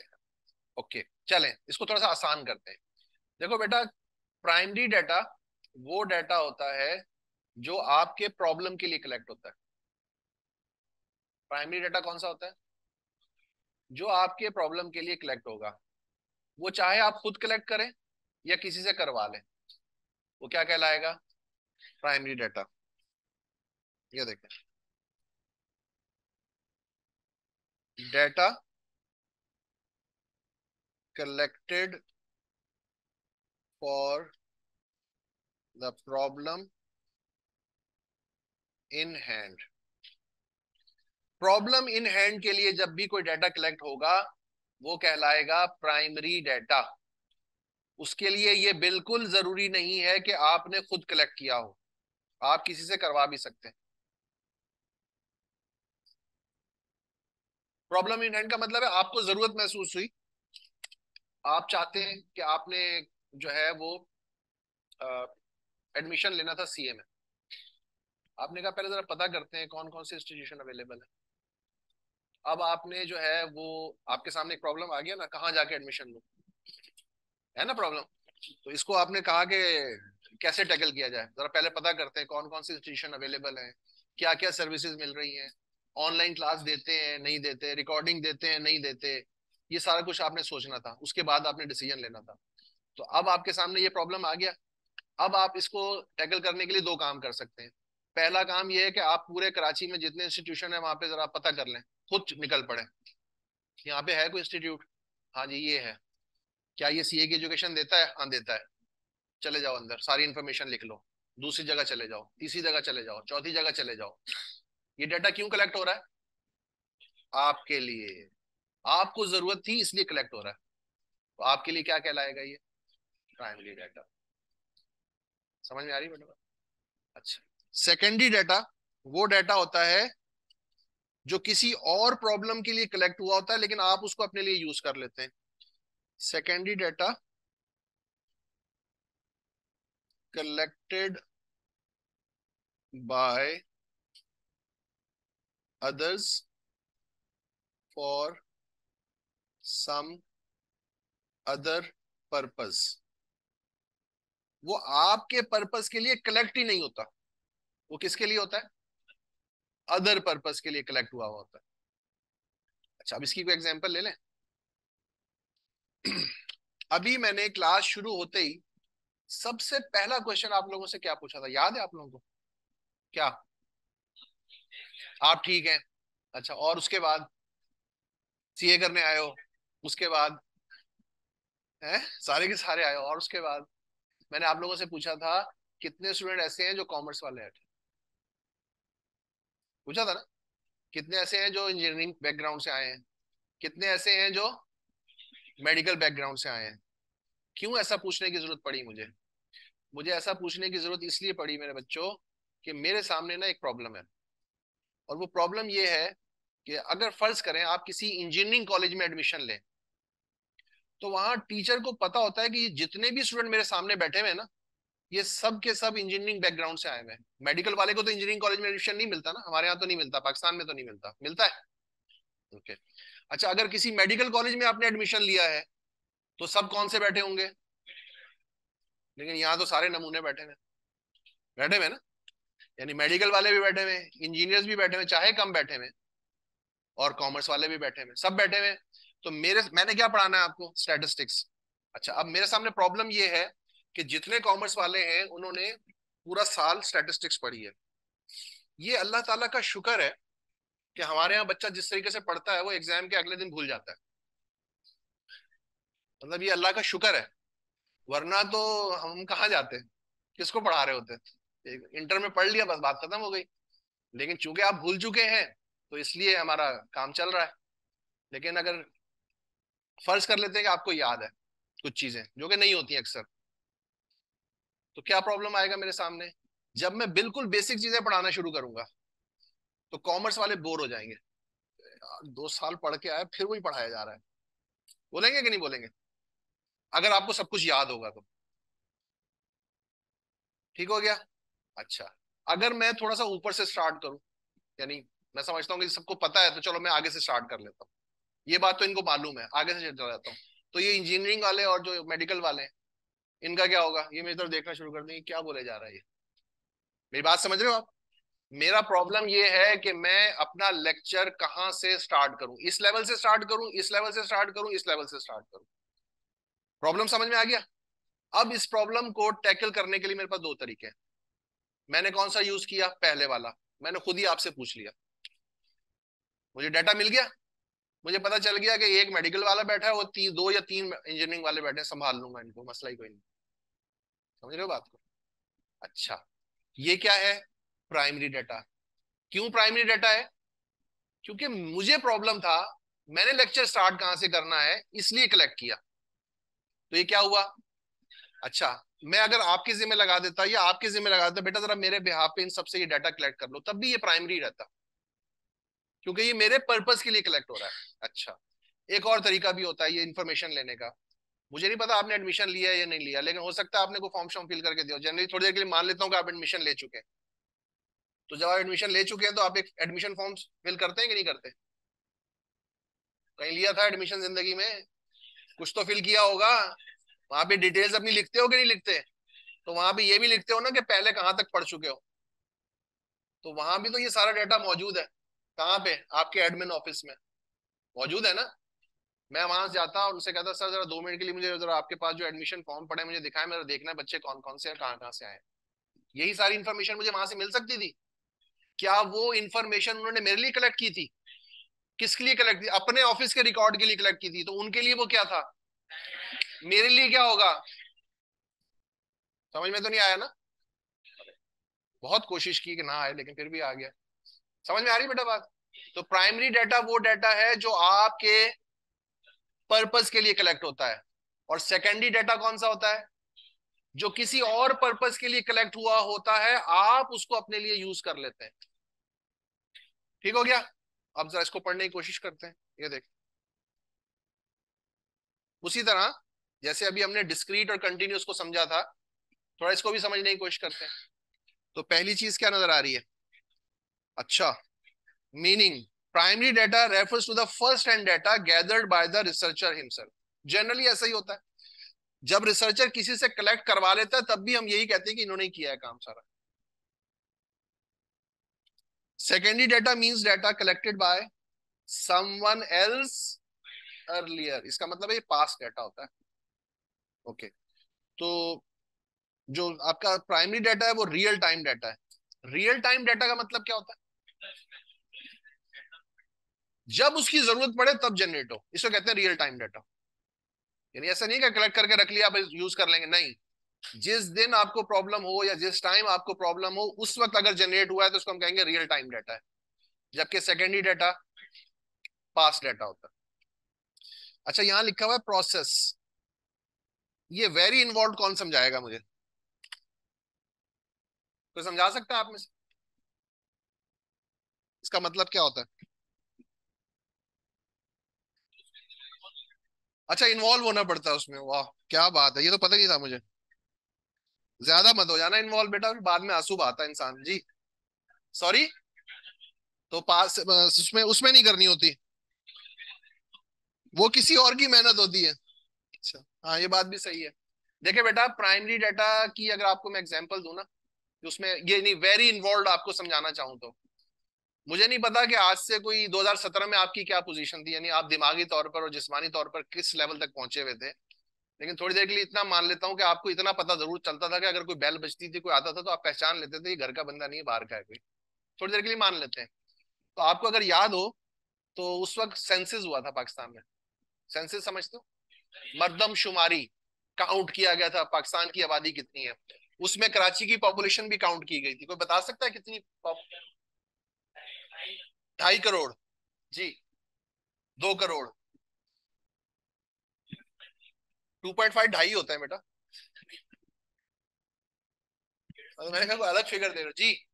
ओके, चलें इसको थोड़ा सा आसान करते हैं। देखो बेटा, प्राइमरी डाटा वो डाटा होता है जो आपके प्रॉब्लम के लिए कलेक्ट होता है। प्राइमरी डाटा कौन सा होता है? जो आपके प्रॉब्लम के लिए कलेक्ट होगा, वो चाहे आप खुद कलेक्ट करें या किसी से करवा लें, वो क्या कहलाएगा? Primary data. ये देखें, data collected for the problem in hand. Problem in hand के लिए जब भी कोई डाटा कलेक्ट होगा वो कहलाएगा प्राइमरी डाटा। उसके लिए ये बिल्कुल जरूरी नहीं है कि आपने खुद कलेक्ट किया हो, आप किसी से करवा भी सकते हैं। प्रॉब्लम इन हैंड का मतलब है आपको जरूरत महसूस हुई, आप चाहते हैं कि आपने जो है वो एडमिशन लेना था सीए में। आपने कहा पहले जरा पता करते हैं कौन कौन से इंस्टीट्यूशन अवेलेबल है। अब आपने जो है वो, आपके सामने एक प्रॉब्लम आ गया ना, कहाँ जाके एडमिशन लो, है ना प्रॉब्लम। तो इसको आपने कहा कि कैसे टैकल किया जाए, जरा पहले पता करते हैं कौन कौन सी इंस्टीट्यूशन अवेलेबल है, क्या क्या सर्विसेज मिल रही हैं, ऑनलाइन क्लास देते हैं नहीं देते, रिकॉर्डिंग देते हैं नहीं देते, ये सारा कुछ आपने सोचना था, उसके बाद आपने डिसीजन लेना था। तो अब आपके सामने ये प्रॉब्लम आ गया। अब आप इसको टैकल करने के लिए दो काम कर सकते हैं। पहला काम ये है कि आप पूरे कराची में जितने इंस्टीट्यूशन है वहां पे जरा पता कर लें, खुद निकल पड़े, यहाँ पे है कोई इंस्टीट्यूट? हाँ जी ये है। क्या ये सीए की एजुकेशन देता है? हाँ देता है। चले जाओ अंदर, सारी इंफॉर्मेशन लिख लो, दूसरी जगह चले जाओ, तीसरी जगह चले जाओ, चौथी जगह चले जाओ। ये डाटा क्यों कलेक्ट हो रहा है? आपके लिए, आपको जरूरत थी इसलिए कलेक्ट हो रहा है। तो आपके लिए क्या कहलाएगा ये? Primary data. समझ में आ रही है बेटा? अच्छा, सेकेंडरी डाटा वो डाटा होता है जो किसी और प्रॉब्लम के लिए कलेक्ट हुआ होता है लेकिन आप उसको अपने लिए यूज कर लेते हैं। Secondary data collected by others for some other purpose. वो आपके पर्पस के लिए कलेक्ट ही नहीं होता, वो किसके लिए होता है? अदर पर्पस के लिए कलेक्ट हुआ होता है। अच्छा, अब इसकी कोई एग्जांपल ले लें। अभी मैंने क्लास शुरू होते ही सबसे पहला क्वेश्चन आप लोगों से क्या पूछा था, याद है आप लोगों को? क्या? आप ठीक हैं। अच्छा, और उसके बाद सीए करने आए हो, उसके बाद हैं सारे के सारे आए हो, और उसके बाद मैंने आप लोगों से पूछा था कितने स्टूडेंट ऐसे हैं जो कॉमर्स वाले हैं, पूछा था ना। कितने ऐसे हैं जो इंजीनियरिंग बैकग्राउंड से आए हैं, कितने ऐसे हैं जो मेडिकल बैकग्राउंड से आए हैं। क्यों ऐसा पूछने की जरूरत पड़ी मुझे? मुझे ऐसा पूछने की जरूरत इसलिए पड़ी मेरे बच्चों कि मेरे सामने ना एक प्रॉब्लम है, और वो प्रॉब्लम ये है कि अगर फर्ज करें आप किसी इंजीनियरिंग कॉलेज में एडमिशन लें, तो वहां टीचर को पता होता है कि ये जितने भी स्टूडेंट मेरे सामने बैठे हुए हैं ना, ये सब के सब इंजीनियरिंग बैकग्राउंड से आए हुए हैं। मेडिकल वाले को तो इंजीनियरिंग कॉलेज में एडमिशन नहीं मिलता ना, हमारे यहाँ तो नहीं मिलता, पाकिस्तान में तो नहीं मिलता, मिलता है? ओके। अच्छा, अगर किसी मेडिकल कॉलेज में आपने एडमिशन लिया है, तो सब कौन से बैठे होंगे? लेकिन यहाँ तो सारे नमूने बैठे हुए, बैठे हुए ना। यानी मेडिकल वाले भी बैठे हुए, इंजीनियर्स भी बैठे हुए, चाहे कम बैठे हुए, और कॉमर्स वाले भी बैठे हुए, सब बैठे हुए। तो मैंने क्या पढ़ाना है आपको? स्टैटिस्टिक्स। अच्छा, अब मेरे सामने प्रॉब्लम ये है कि जितने कॉमर्स वाले हैं उन्होंने पूरा साल स्टैटिस्टिक्स पढ़ी है। ये अल्लाह ताला का शुक्र है कि हमारे यहाँ बच्चा जिस तरीके से पढ़ता है वो एग्जाम के अगले दिन भूल जाता है। मतलब ये अल्लाह का शुक्र है, वरना तो हम कहाँ जाते, किसको पढ़ा रहे होते। इंटर में पढ़ लिया, बस बात खत्म हो गई। लेकिन चूंकि आप भूल चुके हैं, तो इसलिए हमारा काम चल रहा है। लेकिन अगर फर्ज कर लेते हैं कि आपको याद है कुछ चीजें जो कि नहीं होती अक्सर, तो क्या प्रॉब्लम आएगा मेरे सामने? जब मैं बिल्कुल बेसिक चीजें पढ़ाना शुरू करूंगा, तो कॉमर्स वाले बोर हो जाएंगे। यार 2 साल पढ़ के आए, फिर वही पढ़ाया जा रहा है। बोलेंगे कि नहीं बोलेंगे? अगर आपको सब कुछ याद होगा तो ठीक हो गया। अच्छा, अगर मैं थोड़ा सा ऊपर से स्टार्ट करूं, यानी मैं समझता हूँ कि सबको पता है, तो चलो मैं आगे से स्टार्ट कर लेता हूँ। ये बात तो इनको मालूम है, आगे से चलता जाता हूँ। तो ये इंजीनियरिंग वाले और जो मेडिकल वाले हैं, इनका क्या होगा? ये मेरी तरफ देखना शुरू कर देंगे, क्या बोले जा रहा है ये। मेरी बात समझ रहे हो आप? मेरा प्रॉब्लम ये है कि मैं अपना लेक्चर कहां से स्टार्ट करूं, इस लेवल से स्टार्ट करूं, इस लेवल से स्टार्ट करूं, इस लेवल से स्टार्ट करूं। प्रॉब्लम समझ में आ गया? अब इस प्रॉब्लम को टैकल करने के लिए मेरे पास दो तरीके हैं। मैंने कौन सा यूज किया? पहले वाला। मैंने खुद ही आपसे पूछ लिया, मुझे डाटा मिल गया, मुझे पता चल गया कि एक मेडिकल वाला बैठा है, वो दो या तीन इंजीनियरिंग वाले बैठे हैं, संभाल लूंगा इनको, मसला ही कोई नहीं। समझ रहे हो बात को? अच्छा, ये क्या है? Primary data. क्यों प्राइमरी डाटा है? क्योंकि मुझे प्रॉब्लम था, मैंने लेक्चर स्टार्ट कहां से करना है, इसलिए कलेक्ट किया। तो ये क्या हुआ? अच्छा, मैं अगर आपके जिम्मे लगा देता या आपके जिम्मे लगा देता, बेटा जरा मेरे बिहाफ पे इन सबसे ये डाटा कलेक्ट कर लो, तब भी ये प्राइमरी रहता, क्योंकि ये मेरे पर्पस के लिए कलेक्ट हो रहा है। अच्छा, एक और तरीका भी होता है ये इन्फॉर्मेशन लेने का। मुझे नहीं पता आपने एडमिशन लिया है या नहीं लिया, लेकिन हो सकता है आपने कोई फॉर्म शॉर्म फिल करके दिया। जनरली थोड़ी देर के लिए मान लेता हूँ कि आप एडमिशन ले चुके हैं। तो जब आप एडमिशन ले चुके हैं, तो आप एक एडमिशन फॉर्म फिल करते हैं कि नहीं करते? कहीं लिया था एडमिशन जिंदगी में, कुछ तो फिल किया होगा। वहां पे डिटेल्स अपनी लिखते हो कि नहीं लिखते? तो वहां पे ये भी लिखते हो ना कि पहले कहाँ तक पढ़ चुके हो। तो वहां भी तो ये सारा डाटा मौजूद है। कहाँ पे? आपके एडमिन ऑफिस में मौजूद है ना। मैं वहां से जाता और उनसे कहता, सर जरा 2 मिनट के लिए मुझे जरा आपके पास जो एडमिशन फॉर्म पड़े मुझे दिखाएं, मेरा देखना है बच्चे कौन कौन से हैं, कहाँ कहाँ से आए। यही सारी इन्फॉर्मेशन मुझे वहां से मिल सकती थी। क्या वो इन्फॉर्मेशन उन्होंने मेरे लिए कलेक्ट की थी? किसके लिए कलेक्ट की? अपने ऑफिस के रिकॉर्ड के लिए कलेक्ट की थी। तो उनके लिए वो क्या था, मेरे लिए क्या होगा? समझ में तो नहीं आया ना? बहुत कोशिश की कि ना आए, लेकिन फिर भी आ गया। समझ में आ रही बेटा बात? तो प्राइमरी डाटा वो डाटा है जो आपके पर्पस के लिए कलेक्ट होता है, और सेकेंडरी डाटा कौन सा होता है? जो किसी और पर्पस के लिए कलेक्ट हुआ होता है, आप उसको अपने लिए यूज कर लेते हैं। ठीक हो गया? अब जरा इसको पढ़ने की कोशिश करते हैं। ये देख, उसी तरह जैसे अभी हमने डिस्क्रीट और कंटिन्यूस को समझा था, थोड़ा इसको भी समझने की कोशिश करते हैं। तो पहली चीज क्या नजर आ रही है? अच्छा, meaning primary data refers to the first hand data gathered by the researcher himself. Generally ऐसा ही होता है, जब रिसर्चर किसी से कलेक्ट करवा लेता है तब भी हम यही कहते हैं कि इन्होंने किया है काम सारा। Secondary data means data collected by someone else earlier, इसका मतलब है ये पास्ट डाटा होता है। ओके। तो जो आपका प्राइमरी डाटा है वो रियल टाइम डाटा है। रियल टाइम डाटा का मतलब क्या होता है? जब उसकी जरूरत पड़े तब जनरेट हो, इसको कहते हैं रियल टाइम डाटा। यानी ऐसा नहीं कि कलेक्ट करके रख लिया आप यूज कर लेंगे, नहीं। जिस दिन आपको प्रॉब्लम हो या जिस टाइम आपको प्रॉब्लम हो उस वक्त अगर जनरेट हुआ है तो उसको हम कहेंगे रियल टाइम डाटा है, जबकि सेकेंडरी डाटा पास्ट डाटा होता है। अच्छा, यहां लिखा हुआ है प्रोसेस, ये वेरी इन्वॉल्व कौन समझाएगा मुझे? कोई समझा सकता है आप में से? इसका मतलब क्या होता है? अच्छा, इन्वॉल्व होना पड़ता है उसमें, वाह क्या बात है, ये तो पता नहीं था मुझे। ज्यादा मत हो जाना इन्वॉल्व बेटा, फिर बाद में आंसू बहाता है इंसान जी। सॉरी। तो पास उसमें उसमें नहीं करनी होती, वो किसी और की मेहनत होती है। अच्छा, हाँ ये बात भी सही है। देखिए बेटा, प्राइमरी डाटा की अगर आपको मैं एग्जांपल दूं ना, कि उसमें ये नहीं वेरी इन्वॉल्व आपको समझाना चाहूँ तो, मुझे नहीं पता कि आज से कोई 2017 में आपकी क्या पोजीशन थी, यानी आप दिमागी तौर पर और जिस्मानी तौर पर किस लेवल तक पहुंचे हुए थे। लेकिन थोड़ी देर के लिए इतना मान लेता हूँ कि आपको इतना पता जरूर चलता था कि अगर कोई बेल बजती थी, कोई आता था, तो आप पहचान लेते थे ये घर का बंदा नहीं है, बाहर का है कोई। थोड़ी देर के लिए मान लेते हैं। तो आपको अगर याद हो, तो उस वक्त सेंसस हुआ था पाकिस्तान में। सेंसस समझते हो? मर्दमशुमारी, काउंट किया गया था पाकिस्तान की आबादी कितनी है। उसमें कराची की पॉपुलेशन भी काउंट की गई थी। कोई बता सकता है कितनी 2.5 करोड़। जी, 2 करोड़। 2.5 ढाई होता है बेटा। तो मैंने कहा कोई अलग फिगर दे रहे हो जी।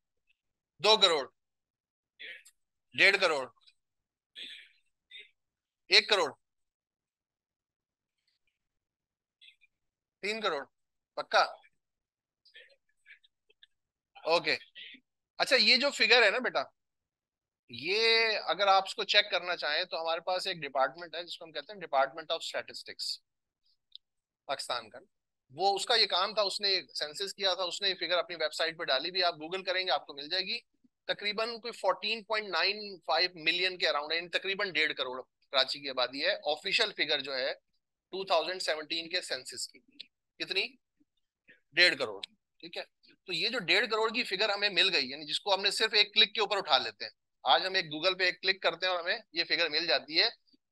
2 करोड़, 1.5 करोड़, 1 करोड़, 3 करोड़, पक्का? ओके। अच्छा, ये जो फिगर है ना बेटा, ये अगर आप इसको चेक करना चाहें तो हमारे पास एक डिपार्टमेंट है जिसको हम कहते हैं डिपार्टमेंट ऑफ स्टैटिस्टिक्स, पाकिस्तान का। वो उसका ये काम था, उसने सेंसस किया था, उसने ये फिगर अपनी वेबसाइट पे डाली भी, आप गूगल करेंगे आपको मिल जाएगी। तकरीबन कोई 14.95 मिलियन के अराउंड है, तकरीबन 1.5 करोड़ कराची की आबादी है। ऑफिशियल फिगर जो है 2017 के सेंसस की, कितनी? 1.5 करोड़। ठीक है। तो ये जो 1.5 करोड़ की फिगर हमें मिल गई, यानी जिसको हमने सिर्फ एक क्लिक के ऊपर उठा लेते हैं। आज हम एक गूगल पे एक क्लिक करते हैं और हमें ये फिगर मिल जाती है।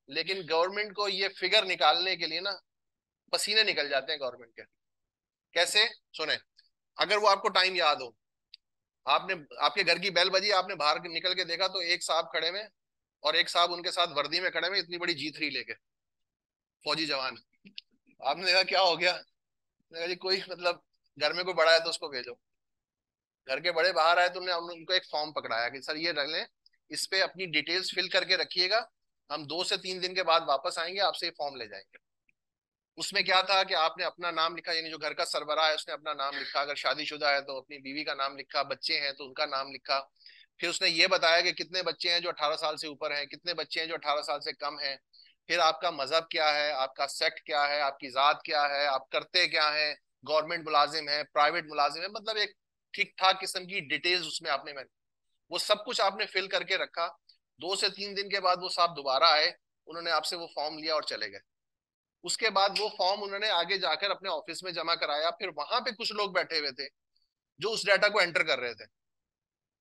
लेकिन गवर्नमेंट को ये फिगर निकालने के लिए ना पसीने निकल जाते हैं गवर्नमेंट के। कैसे? सुने। अगर वो आपको टाइम याद हो, आपने आपके घर की बेल बजी, आपने बाहर निकल के देखा तो एक साहब खड़े में, और एक साहब उनके साथ वर्दी में खड़े में, इतनी बड़ी G3 लेके, फौजी जवान। आपने देखा क्या हो गया? मैंने कहा जी कोई मतलब घर में कोई बड़ा है तो उसको भेजो। घर के बड़े बाहर आए तो उनको एक फॉर्म पकड़ाया कि सर ये रख लें, इस पे अपनी डिटेल्स फिल करके रखिएगा, हम 2 से 3 दिन के बाद वापस आएंगे, आपसे ये फॉर्म ले जाएंगे। उसमें क्या था कि आपने अपना नाम लिखा, यानी जो घर का सरबराह है उसने अपना नाम लिखा, अगर शादीशुदा है तो अपनी बीवी का नाम लिखा, बच्चे हैं तो उनका नाम लिखा। फिर उसने ये बताया कि कितने बच्चे हैं जो 18 साल से ऊपर हैं, कितने बच्चे हैं जो 18 साल से कम हैं। फिर आपका मजहब क्या है, आपका सेक्ट क्या है, आपकी जात क्या है, आप करते क्या है, गवर्नमेंट मुलाजिम है, प्राइवेट मुलाजिम है, मतलब एक ठीक ठाक किस्म की डिटेल्स उसमें आपने वो सब कुछ आपने फिल करके रखा। 2 से 3 दिन के बाद वो साहब दोबारा आए, उन्होंने आपसे वो फॉर्म लिया और चले गए। उसके बाद वो फॉर्म उन्होंने आगे जाकर अपने ऑफिस में जमा कराया, फिर वहां पे कुछ लोग बैठे हुए थे जो उस डाटा को एंटर कर रहे थे,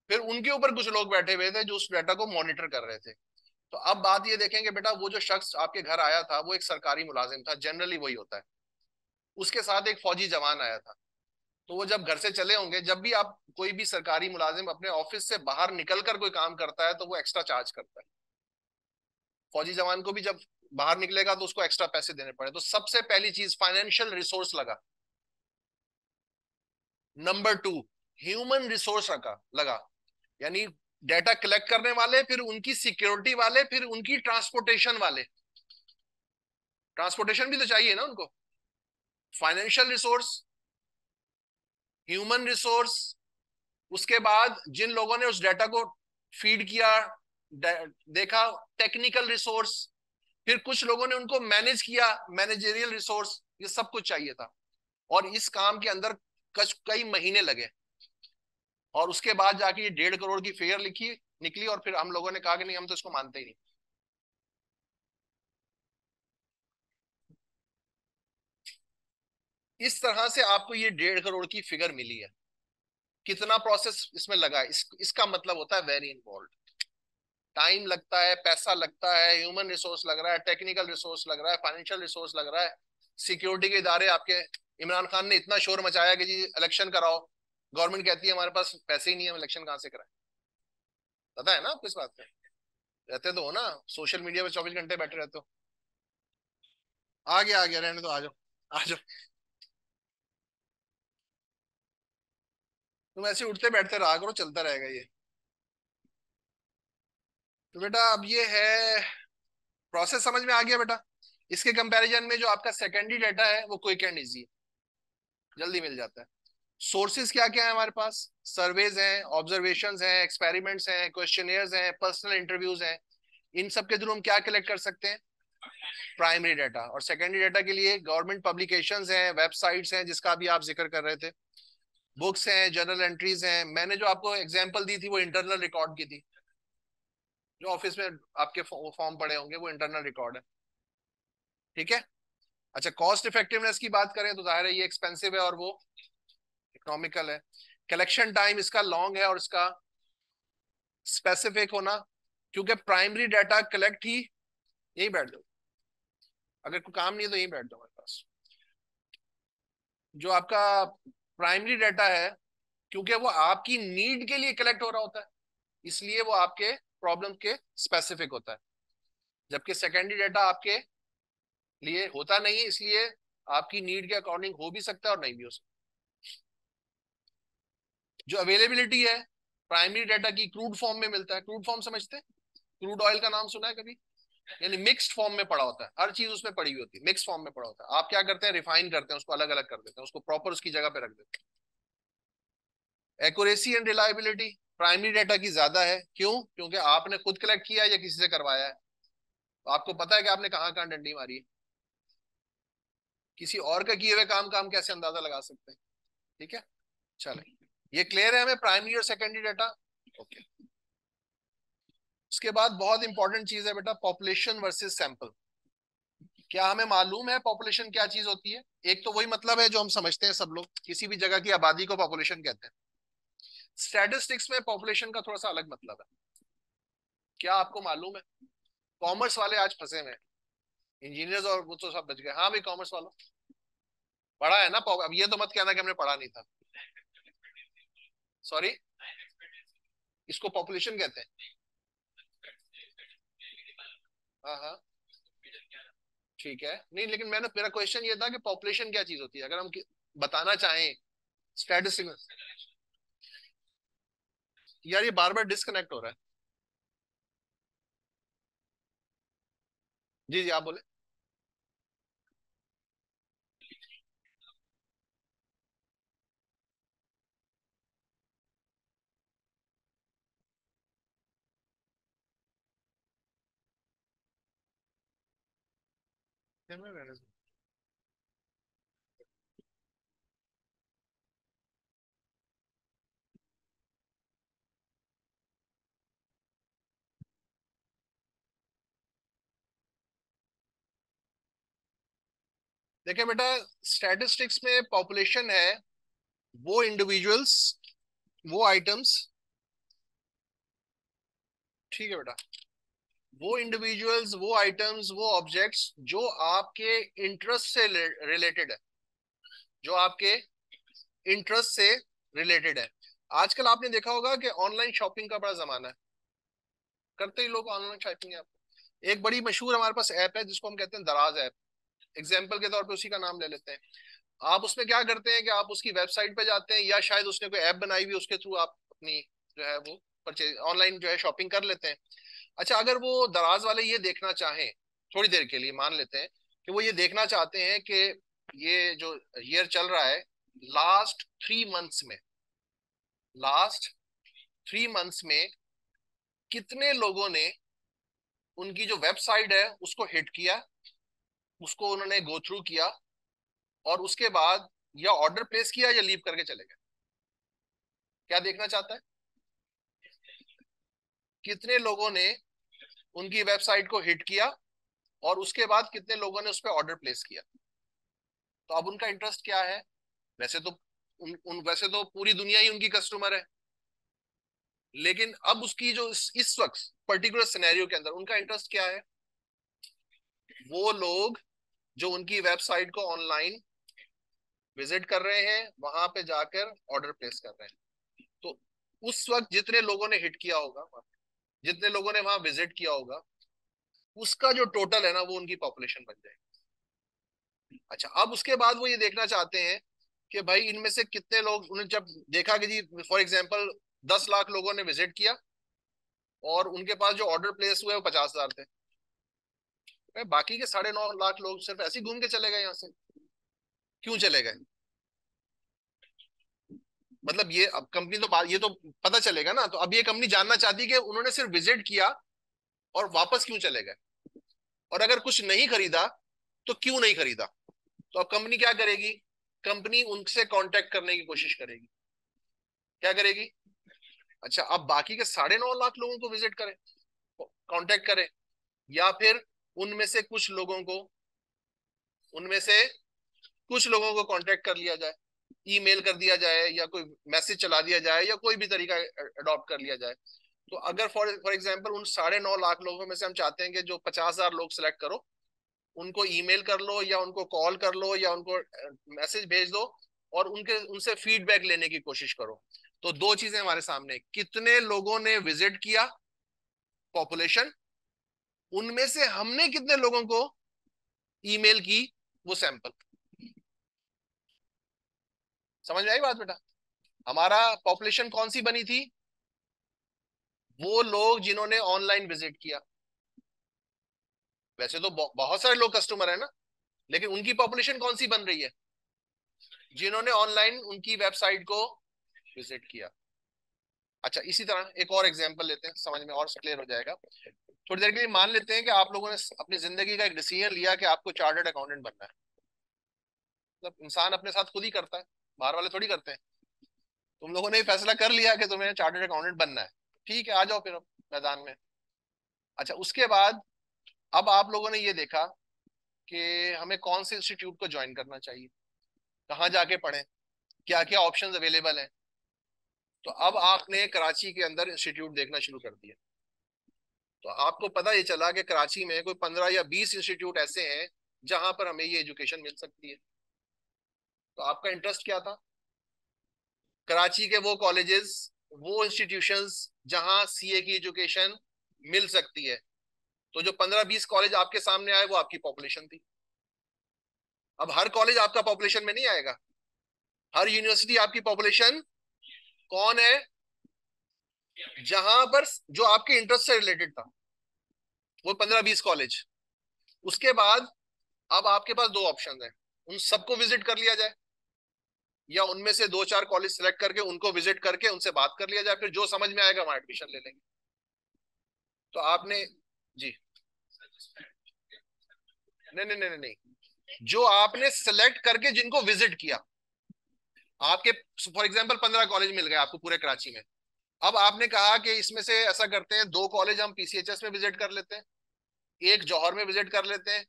फिर उनके ऊपर कुछ लोग बैठे हुए थे जो उस डाटा को मॉनिटर कर रहे थे। तो अब बात ये देखेंगे बेटा, वो जो शख्स आपके घर आया था वो एक सरकारी मुलाजिम था, जनरली वही होता है। उसके साथ एक फौजी जवान आया था। तो वो जब घर से चले होंगे, जब भी आप कोई भी सरकारी मुलाजिम अपने ऑफिस से बाहर निकलकर कोई काम करता है तो वो एक्स्ट्रा चार्ज करता है। फौजी जवान को भी जब बाहर निकलेगा तो उसको एक्स्ट्रा पैसे देने पड़े। तो सबसे पहली चीज फाइनेंशियल रिसोर्स लगा। नंबर 2, ह्यूमन रिसोर्स रखा लगा, यानी डेटा कलेक्ट करने वाले, फिर उनकी सिक्योरिटी वाले, फिर उनकी ट्रांसपोर्टेशन वाले। ट्रांसपोर्टेशन भी तो चाहिए ना उनको। फाइनेंशियल रिसोर्स, ह्यूमन रिसोर्स, उसके बाद जिन लोगों ने उस डेटा को फीड किया, देखा, टेक्निकल रिसोर्स, फिर कुछ लोगों ने उनको मैनेज किया, मैनेजरियल रिसोर्स, ये सब कुछ चाहिए था। और इस काम के अंदर कई महीने लगे, और उसके बाद जाके ये 1.5 करोड़ की फिगर लिखी निकली, और फिर हम लोगों ने कहा कि नहीं हम तो इसको मानते ही नहीं। इस तरह से आपको ये 1.5 करोड़ की फिगर मिली है। कितना प्रोसेस इसमें लगा है, इसका मतलब होता है वेरी इन्वॉल्व। टाइम लगता है, पैसा लगता है, ह्यूमन रिसोर्स लग रहा है, टेक्निकल रिसोर्स लग रहा है, फाइनेंशियल रिसोर्स लग रहा है, सिक्योरिटी के इदारे आपके। इमरान खान ने इतना शोर मचाया कि जी इलेक्शन कराओ, गवर्नमेंट कहती है हमारे पास पैसे ही नहीं है, हम इलेक्शन कहाँ से कराएं। पता है ना आपको इस बात का? रहते तो हो ना, सोशल मीडिया पे 24 घंटे बैठे रहते हो। आ गया रहने दो, आ जाओ आ जाओ। तुम ऐसे उठते बैठते रहा करो, चलता रहेगा ये। तो बेटा अब ये है, प्रोसेस समझ में आ गया बेटा? इसके कंपैरिजन में जो आपका सेकेंडरी डाटा है वो क्विक एंड इजी है, जल्दी मिल जाता है। सोर्सेज क्या क्या है हमारे पास? सर्वेज हैं, ऑब्जर्वेशंस हैं, एक्सपेरिमेंट्स हैं, क्वेश्चनियर्स हैं, पर्सनल इंटरव्यूज हैं। इन सब के थ्रू हम क्या कलेक्ट कर सकते हैं? Primary data. और सेकेंडरी डाटा के लिए गवर्नमेंट पब्लिकेशंस हैं, वेबसाइट्स हैं जिसका अभी आप जिक्र कर रहे थे, बुक्स हैं, जर्नल एंट्रीज हैं। मैंने जो आपको एग्जांपल दी थी वो इंटरनल रिकॉर्ड की थी, जो ऑफिस में आपके फॉर्म पड़े होंगे वो इंटरनल रिकॉर्ड है। ठीक है। अच्छा, कॉस्ट इफेक्टिवनेस की बात करें तो जाहिर है ये एक्सपेंसिव है और वो इकोनॉमिकल है। कलेक्शन टाइम इसका लॉन्ग है और इसका स्पेसिफिक होना, क्योंकि प्राइमरी डाटा कलेक्ट ही, यही बैठ जाओ, अगर कोई काम नहीं है तो यही बैठ जाओ हमारे पास। जो आपका प्राइमरी डाटा है, क्योंकि वो आपकी नीड के लिए कलेक्ट हो रहा होता है, इसलिए वो आपके प्रॉब्लम के स्पेसिफिक होता है। जबकि सेकेंडरी डाटा आपके लिए होता नहीं है, इसलिए आपकी नीड के अकॉर्डिंग हो भी सकता है और नहीं भी हो सकता। जो अवेलेबिलिटी है, प्राइमरी डाटा की क्रूड फॉर्म में मिलता है। क्रूड फॉर्म समझते हैं? क्रूड ऑयल का नाम सुना है कभी? यानी मिक्स्ड फॉर्म में पड़ा होता है, हर चीज उसमें पड़ी हुई होती है, मिक्स फॉर्म में पड़ा होता है। आप क्या करते हैं? रिफाइन करते हैं उसको, अलग अलग कर देते हैं उसको, प्रॉपर उसकी जगह पे रख देते हैं। Accuracy and reliability primary data की ज्यादा है। क्यों? क्योंकि आपने खुद कलेक्ट किया है या किसी से करवाया है, तो आपको पता है कि आपने कहाँ कहाँ डंडी मारी है। किसी और का किए हुए काम का हम कैसे अंदाजा लगा सकते हैं? ठीक है, चले, ये क्लियर है हमें प्राइमरी और सेकेंडरी डाटा? ओके। उसके बाद बहुत इंपॉर्टेंट चीज है बेटा, पॉपुलेशन वर्सेस सैंपल। क्या हमें मालूम है पॉपुलेशन क्या चीज होती है? एक तो वही मतलब है जो हम समझते हैं सब लोग, किसी भी जगह की आबादी को पॉपुलेशन कहते हैं। स्टैटिस्टिक्स में पॉपुलेशन का थोड़ा सा अलग मतलब है। क्या आपको मालूम है? कॉमर्स वाले आज फंसे हुए हैं, इंजीनियर्स और वो तो सब बच गए। हाँ भाई, कॉमर्स वालों, पढ़ा है ना? अब ये तो मत कहना कि हमने पढ़ा नहीं था। सॉरी, इसको पॉपुलेशन कहते हैं। हाँ हाँ, ठीक है। नहीं लेकिन मैंने, मेरा क्वेश्चन ये था कि पॉपुलेशन क्या चीज होती है, अगर हम बताना चाहें स्टैटिस्टिक में। यार ये बार बार डिस्कनेक्ट हो रहा है। जी जी, आप बोले। देखिए बेटा, स्टैटिस्टिक्स में पॉपुलेशन है वो इंडिविजुअल्स, वो आइटम्स, ठीक है बेटा, वो इंडिविजुअल्स, वो आइटम्स, वो ऑब्जेक्ट्स जो आपके इंटरेस्ट से रिलेटेड है, जो आपके इंटरेस्ट से रिलेटेड है। आजकल आपने देखा होगा कि ऑनलाइन शॉपिंग का बड़ा जमाना है, करते ही लोग ऑनलाइन शॉपिंग है। एक बड़ी मशहूर हमारे पास ऐप है जिसको हम कहते हैं दराज ऐप, एग्जाम्पल के तौर पे उसी का नाम ले लेते हैं। आप उसमें क्या करते हैं कि आप उसकी वेबसाइट पे जाते हैं, या शायद उसने कोई ऐप बनाई हुई, उसके थ्रू आप अपनी जो है वो परचेज ऑनलाइन जो है शॉपिंग कर लेते हैं। अच्छा, अगर वो दराज वाले ये देखना चाहें, थोड़ी देर के लिए मान लेते हैं कि वो ये देखना चाहते हैं कि ये जो ईयर चल रहा है, लास्ट 3 मंथ्स में, लास्ट 3 मंथ्स में कितने लोगों ने उनकी जो वेबसाइट है उसको हिट किया, उसको उन्होंने गो थ्रू किया, और उसके बाद या ऑर्डर प्लेस किया या लीव करके चले गए। क्या देखना चाहता है? कितने लोगों ने उनकी वेबसाइट को हिट किया और उसके बाद कितने लोगों ने उस पर ऑर्डर प्लेस किया। तो अब उनका इंटरेस्ट क्या है? वैसे तो वैसे तो पूरी दुनिया ही उनकी कस्टमर है, लेकिन अब उसकी जो इस वक्त पर्टिकुलर सिनेरियो के अंदर उनका इंटरेस्ट क्या है, वो लोग जो उनकी वेबसाइट को ऑनलाइन विजिट कर रहे हैं, वहां पे जाकर ऑर्डर प्लेस कर रहे हैं। तो उस वक्त जितने लोगों ने हिट किया होगा, जितने लोगों ने वहां विजिट किया होगा, उसका जो टोटल है ना, वो उनकी पॉपुलेशन बन जाएगी। अच्छा, अब उसके बाद वो ये देखना चाहते हैं कि भाई इनमें से कितने लोग, उन्हें जब देखा कि जी फॉर एग्जांपल 10 लाख लोगों ने विजिट किया और उनके पास जो ऑर्डर प्लेस हुए वो 50,000 थे, भाई बाकी के 9.5 लाख लोग सिर्फ ऐसे ही घूम के चले गए यहाँ से, क्यों चले गए? मतलब ये अब कंपनी तो ये तो पता चलेगा ना, तो अब ये कंपनी जानना चाहती है कि उन्होंने सिर्फ विजिट किया और वापस क्यों चले गए, और अगर कुछ नहीं खरीदा तो क्यों नहीं खरीदा। तो अब कंपनी क्या करेगी, कंपनी उनसे कांटेक्ट करने की कोशिश करेगी। क्या करेगी? अच्छा, अब बाकी के 9.5 लाख लोगों को विजिट करें, कांटेक्ट करें, या फिर उनमें से कुछ लोगों को उनमें से कुछ लोगों को कांटेक्ट कर लिया जाए, ईमेल कर दिया जाए, या कोई मैसेज चला दिया जाए, या कोई भी तरीका अडॉप्ट कर लिया जाए। तो अगर फॉर फॉर एग्जाम्पल उन 9.5 लाख लोगों में से हम चाहते हैं कि जो 50,000 लोग सिलेक्ट करो, उनको ईमेल कर लो या उनको कॉल कर लो या उनको मैसेज भेज दो और उनके उनसे फीडबैक लेने की कोशिश करो। तो दो चीजें हमारे सामने, कितने लोगों ने विजिट किया, पॉपुलेशन, उनमें से हमने कितने लोगों को ईमेल की, वो सैंपल। समझ में आई बात बेटा? हमारा पॉपुलेशन कौन सी बनी थी, वो लोग जिन्होंने ऑनलाइन विजिट किया। वैसे तो बहुत सारे लोग कस्टमर है ना, लेकिन उनकी पॉपुलेशन कौन सी बन रही है, जिन्होंने ऑनलाइन उनकी वेबसाइट को विजिट किया। अच्छा, इसी तरह एक और एग्जांपल लेते हैं, समझ में और क्लियर हो जाएगा। थोड़ी देर के लिए मान लेते हैं कि आप लोगों ने अपनी जिंदगी का एक डिसीजन लिया कि आपको चार्टर्ड अकाउंटेंट बनना है। मतलब इंसान अपने साथ खुद ही करता है, बाहर वाले थोड़ी करते हैं। तुम लोगों ने ही फैसला कर लिया कि तुम्हें चार्टर्ड अकाउंटेंट बनना है, ठीक है, आ जाओ फिर अब मैदान में। अच्छा, उसके बाद अब आप लोगों ने ये देखा कि हमें कौन से इंस्टीट्यूट को ज्वाइन करना चाहिए, कहाँ जाके पढ़ें, क्या क्या ऑप्शंस अवेलेबल हैं। तो अब आपने कराची के अंदर इंस्टीट्यूट देखना शुरू कर दिया। तो आपको पता ये चला कि कराची में कोई 15 या 20 इंस्टीट्यूट ऐसे हैं जहां पर हमें ये एजुकेशन मिल सकती है। तो आपका इंटरेस्ट क्या था? कराची के वो कॉलेजेस, वो इंस्टीट्यूशंस जहां सीए की एजुकेशन मिल सकती है। तो जो 15-20 कॉलेज आपके सामने आए वो आपकी पॉपुलेशन थी। अब हर कॉलेज आपका पॉपुलेशन में नहीं आएगा, हर यूनिवर्सिटी आपकी पॉपुलेशन कौन है, जहां पर जो आपके इंटरेस्ट से रिलेटेड था, वो 15-20 कॉलेज। उसके बाद अब आपके पास दो ऑप्शन है, उन सबको विजिट कर लिया जाए, या उनमें से 2-4 कॉलेज सिलेक्ट करके उनको विजिट करके उनसे बात कर लिया जाए, फिर जो समझ में आएगा वहां एडमिशन ले लेंगे। तो आपने, जी, नहीं नहीं नहीं नहीं, जो आपने सिलेक्ट करके जिनको विजिट किया, आपके फॉर एग्जांपल 15 कॉलेज मिल गए आपको पूरे कराची में। अब आपने कहा कि इसमें से ऐसा करते हैं, 2 कॉलेज हम पीसीएचएस में विजिट कर लेते हैं, एक जौहर में विजिट कर लेते हैं,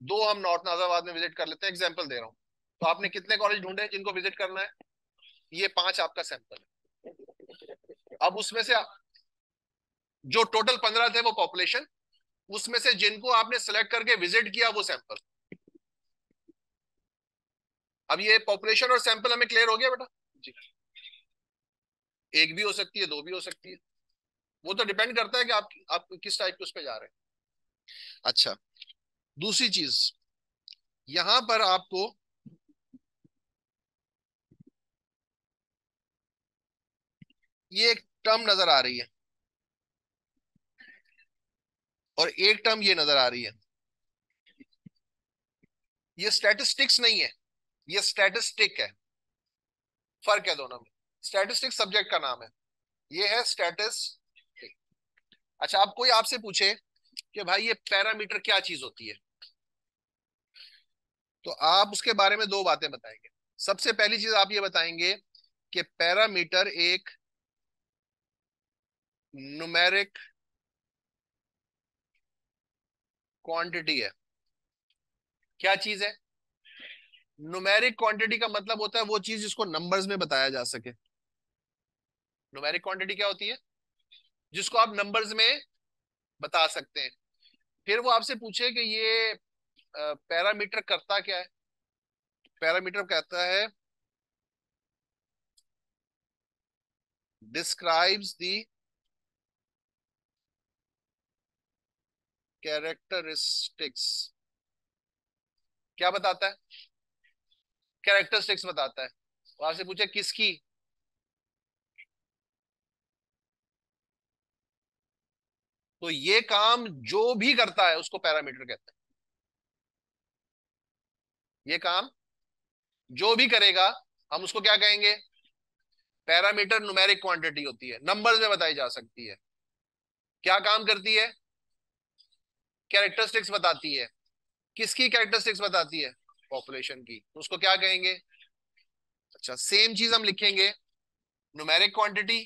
2 हम नॉर्थ नाजाबाद में विजिट कर लेते हैं, एग्जाम्पल दे रहा हूँ। तो आपने कितने कॉलेज ढूंढे जिनको विजिट करना है? ये 5 आपका सैंपल है। अब उसमें से जो टोटल 15 थे वो पॉपुलेशन, उसमें से जिनको आपने सेलेक्ट करके विजिट किया वो सैंपल। अब ये पॉपुलेशन और सैंपल हमें क्लियर हो गया बेटा? जी, एक भी हो सकती है, दो भी हो सकती है, वो तो डिपेंड करता है कि आप किस टाइप के उस पर जा रहे हैं। अच्छा, दूसरी चीज, यहां पर आपको ये एक टर्म नजर आ रही है और एक टर्म ये नजर आ रही है। ये स्टैटिस्टिक्स नहीं है, ये स्टैटिस्टिक है। फर्क है दोनों में। स्टैटिस्टिक सब्जेक्ट का नाम है, ये है स्टैटिस्टिक। अच्छा, अब कोई आपसे पूछे कि भाई ये पैरामीटर क्या चीज होती है, तो आप उसके बारे में दो बातें बताएंगे। सबसे पहली चीज आप ये बताएंगे कि पैरामीटर एक न्यूमेरिक क्वांटिटी है। क्या चीज है? न्यूमेरिक क्वांटिटी का मतलब होता है वो चीज जिसको नंबर्स में बताया जा सके। न्यूमेरिक क्वांटिटी क्या होती है? जिसको आप नंबर्स में बता सकते हैं। फिर वो आपसे पूछे कि ये पैरामीटर करता क्या है। पैरामीटर कहता है डिस्क्राइब्स द कैरेक्टरिस्टिक्स। क्या बताता है? कैरेक्टरिस्टिक्स बताता है। वो आपसे पूछे किसकी, तो ये काम जो भी करता है उसको पैरामीटर कहते हैं। ये काम जो भी करेगा हम उसको क्या कहेंगे? पैरामीटर न्यूमेरिक क्वांटिटी होती है, नंबर्स में बताई जा सकती है। क्या काम करती है? कैरेक्टरिस्टिक्स बताती है। किसकी कैरेक्टरिस्टिक्स बताती है? पॉपुलेशन की। तो उसको क्या कहेंगे? अच्छा, सेम चीज हम लिखेंगे, numeric quantity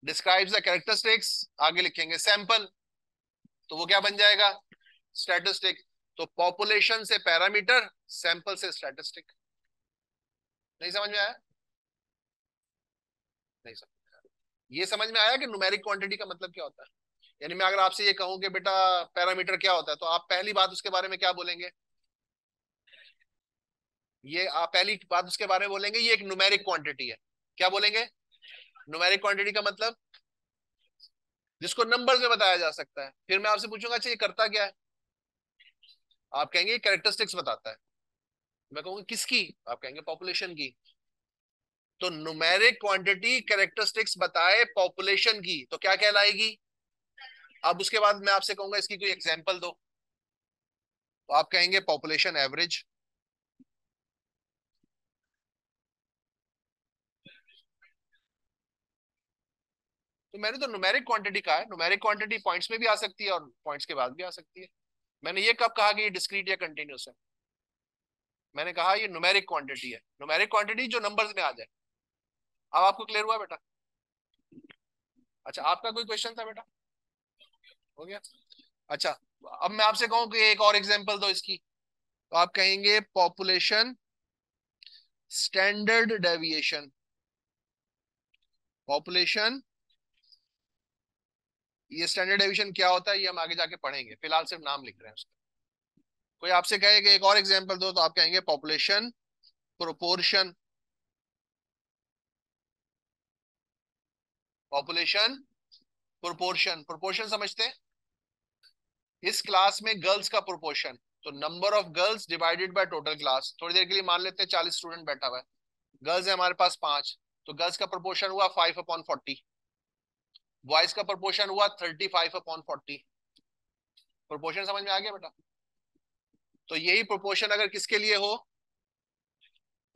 describes the characteristics, आगे लिखेंगे सैंपल, तो वो क्या बन जाएगा? स्टैटिस्टिक। तो पॉपुलेशन से पैरामीटर, सैंपल से स्टैटिस्टिक। नहीं समझ में आया? नहीं समझ में आया। ये समझ में आया कि न्यूमेरिक क्वांटिटी का मतलब क्या होता है? यानी मैं अगर आपसे ये कहूं कि बेटा पैरामीटर क्या होता है, तो आप पहली बात उसके बारे में क्या बोलेंगे? ये आप पहली बात उसके बारे में बोलेंगे ये एक न्यूमेरिक क्वांटिटी है। क्या बोलेंगे? न्यूमेरिक क्वांटिटी का मतलब जिसको नंबर्स में बताया जा सकता है। फिर मैं आपसे पूछूंगा अच्छा ये करता क्या है, आप कहेंगे कैरेक्टरिस्टिक्स बताता है। मैं कहूंगा किसकी, आप कहेंगे पॉपुलेशन की। तो न्यूमेरिक क्वांटिटी कैरेक्टरिस्टिक्स बताए पॉपुलेशन की तो क्या कहलाएगी? अब उसके बाद मैं आपसे कहूंगा इसकी कोई एग्जांपल दो, तो आप कहेंगे पॉपुलेशन एवरेज। तो मैंने तो न्यूमेरिक क्वांटिटी कहा है, न्यूमेरिक क्वांटिटी पॉइंट्स में भी आ सकती है और पॉइंट्स के बाद भी आ सकती है। मैंने ये कब कहा कि ये डिस्क्रीट या कंटिन्यूस है? मैंने कहा ये न्यूमेरिक क्वांटिटी है, न्यूमेरिक क्वांटिटी जो नंबर्स में आ जाए। अब आपको क्लियर हुआ बेटा? अच्छा, आपका कोई क्वेश्चन था बेटा? हो गया। अच्छा, अब मैं आपसे कहूं कि एक और एग्जांपल दो इसकी, तो आप कहेंगे पॉपुलेशन स्टैंडर्ड डेविएशन। पॉपुलेशन, ये स्टैंडर्ड डेविएशन क्या होता है ये हम आगे जाके पढ़ेंगे, फिलहाल सिर्फ नाम लिख रहे हैं उसका। कोई आपसे कहे कि एक और एग्जांपल दो, तो आप कहेंगे population proportion. Population proportion, proportion समझते हैं? इस क्लास में गर्ल्स का प्रोपोर्शन, तो number of girls divided by total class. थोड़ी देर के लिए मान लेते हैं 40 स्टूडेंट बैठा हुआ है, गर्ल्स है हमारे पास 5, तो गर्ल्स का प्रोपोर्शन हुआ 5/40, बॉयज का प्रोपोर्शन हुआ 35/40। प्रोपोर्शन समझ में आ गया बेटा? तो यही प्रोपोर्शन अगर किसके लिए हो?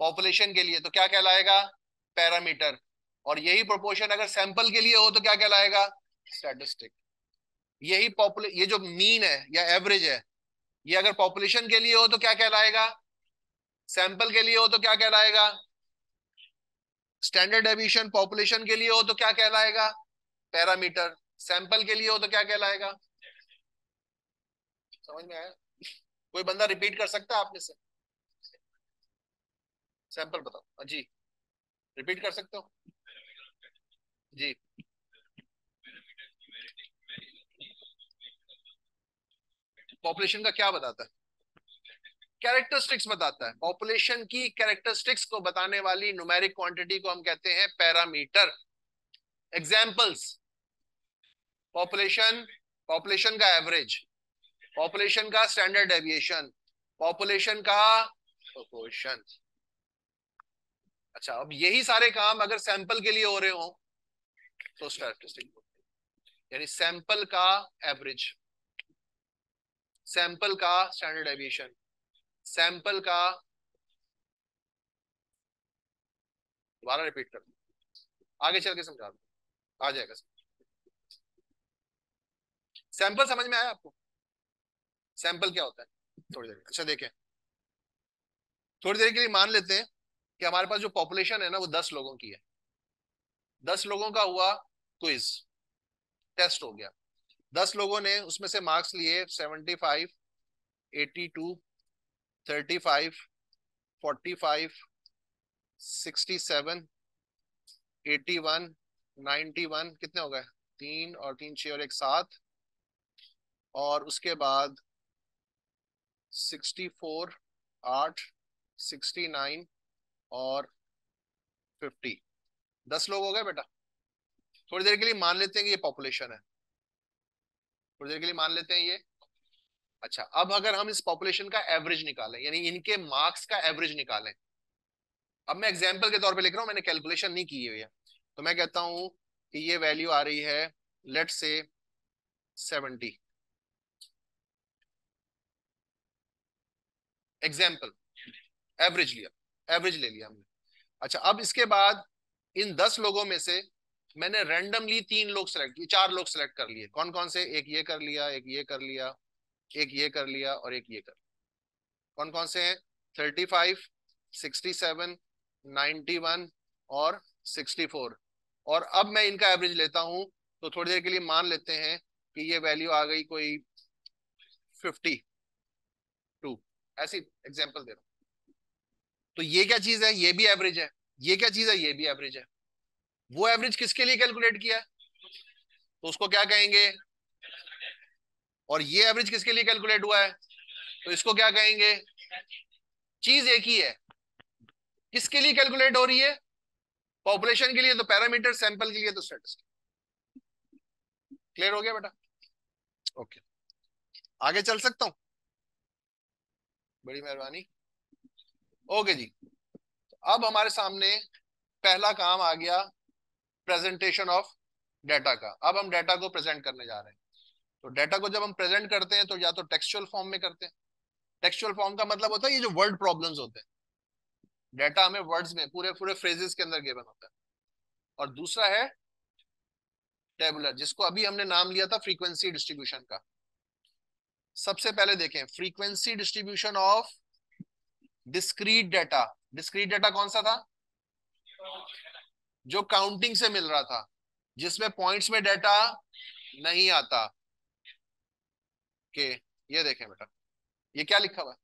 पॉपुलेशन के लिए, तो क्या कहलाएगा? पैरामीटर। और यही प्रोपोर्शन अगर सैंपल के लिए हो तो क्या कहलाएगा? स्टैटिस्टिक। यही पॉपुले ये जो मीन है या एवरेज है, ये अगर पॉपुलेशन के लिए हो तो क्या कहलाएगा? सैंपल के लिए हो तो क्या कहलाएगा? Standard deviation. पॉपुलेशन के लिए हो तो क्या कहलाएगा? पैरामीटर। सैंपल के लिए हो तो क्या कहलाएगा? समझ में आया? कोई बंदा रिपीट कर सकता है आप में से? सैंपल बताओ। जी, रिपीट कर सकते हो? जी। पॉपुलेशन का क्या बताता है? कैरेक्टरिस्टिक्स बताता है। पॉपुलेशन की कैरेक्टरिस्टिक्स को बताने वाली न्यूमेरिक क्वांटिटी को हम कहते हैं पैरामीटर। एग्जांपल्स, पॉपुलेशन, पॉपुलेशन का एवरेज, पॉपुलेशन का स्टैंडर्ड डेविएशन, पॉपुलेशन का प्रोपोर्शन। अच्छा, अब यही सारे काम अगर सैंपल के लिए हो रहे हो तो स्टैटिस्टिक, यानी सैंपल का एवरेज, सैंपल का स्टैंडर्ड डेविएशन, सैंपल का, दोबारा रिपीट कर दो, आगे चल के समझा दो, आ जाएगा। सैंपल समझ में आया आपको? सैंपल क्या होता है? थोड़ी देर, अच्छा देखें, थोड़ी देर के लिए मान लेते हैं कि हमारे पास जो पॉपुलेशन है ना वो 10 लोगों की है। 10 लोगों का हुआ क्विज, टेस्ट हो गया। 10 लोगों ने उसमें से मार्क्स लिए 75, 82, 35, 45, 67, 81, 91, कितने हो गए? 3 और 3 6 और 1 7, और उसके बाद 64 8 69 और 50। 10 लोग हो गए बेटा। थोड़ी देर के लिए मान लेते हैं कि ये पॉपुलेशन है, थोड़ी देर के लिए मान लेते हैं ये। अच्छा, अब अगर हम इस पॉपुलेशन का एवरेज निकालें, यानी इनके मार्क्स का एवरेज निकालें। अब मैं एग्जांपल के तौर पे लिख रहा हूं, मैंने कैलकुलेशन नहीं की हुई है। तो मैं कहता हूं कि ये वैल्यू आ रही है, लेट से 70। एग्जाम्पल, एवरेज लिया, एवरेज ले लिया हमने। अच्छा, अब इसके बाद इन 10 लोगों में से मैंने रैंडमली 3 लोग सेलेक्ट किए, 4 लोग सेलेक्ट कर लिए। कौन कौन से? एक ये कर लिया, एक ये कर लिया, एक ये कर लिया, और एक ये कर लिया। कौन कौन से हैं? 35, 67, 91 और 64। और अब मैं इनका एवरेज लेता हूं, तो थोड़ी देर के लिए मान लेते हैं कि ये वैल्यू आ गई कोई 52। ऐसी एग्जांपल दे रहा हूं। तो ये क्या चीज है? ये भी एवरेज है। ये क्या चीज है? ये भी एवरेज है। वो एवरेज किसके लिए कैलकुलेट किया है? तो उसको क्या कहेंगे? और ये एवरेज किसके लिए कैलकुलेट हुआ है? तो इसको क्या कहेंगे? चीज एक ही है। किसके लिए कैलकुलेट हो रही है? पॉपुलेशन के लिए तो पैरामीटर, सैंपल के लिए तो स्टैटिस्टिक। क्लियर हो गया बेटा? ओके, आगे चल सकता हूं? बड़ी मेहरबानी। ओके जी, अब हमारे सामने पहला काम आ गया, प्रेजेंटेशन ऑफ डेटा का। अब हम डेटा को प्रेजेंट करने जा रहे हैं। तो डेटा को जब हम प्रेजेंट करते हैं तो या तो टेक्सचुअल फॉर्म में करते हैं। टेक्सचुअल फॉर्म का मतलब होता है ये जो वर्ड प्रॉब्लम्स होते हैं, डेटा हमें वर्ड्स में पूरे पूरे फ्रेजेस के अंदर गिवन होता है। और दूसरा है टेबुलर, जिसको अभी हमने नाम लिया था फ्रीक्वेंसी डिस्ट्रीब्यूशन का। सबसे पहले देखें frequency distribution of discrete data. Discrete data कौन सा था? जो काउंटिंग से मिल रहा था, जिसमें पॉइंट्स में डेटा नहीं आता। के ये देखें बेटा, ये क्या लिखा हुआ है?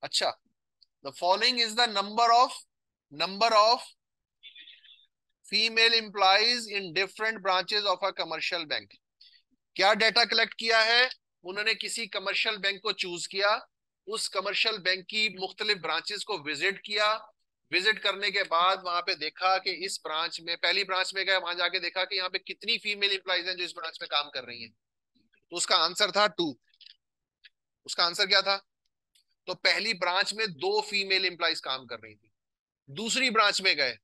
अच्छा, the following is the number of female employees in different branches of a commercial bank. क्या डेटा कलेक्ट किया है? उन्होंने किसी कमर्शियल बैंक को चूज किया, उस कमर्शियल बैंक की मुख्तलिफ ब्रांचेस को विजिट किया। विजिट करने के बाद वहां पे देखा कि इस ब्रांच में, पहली ब्रांच में गए, वहां जाके देखा कि यहाँ पे कितनी फीमेल एम्प्लॉइज हैं जो इस ब्रांच में काम कर रही हैं। तो उसका आंसर था 2। उसका आंसर क्या था? तो पहली ब्रांच में 2 फीमेल एम्प्लॉइज काम कर रही थी। दूसरी ब्रांच में गए,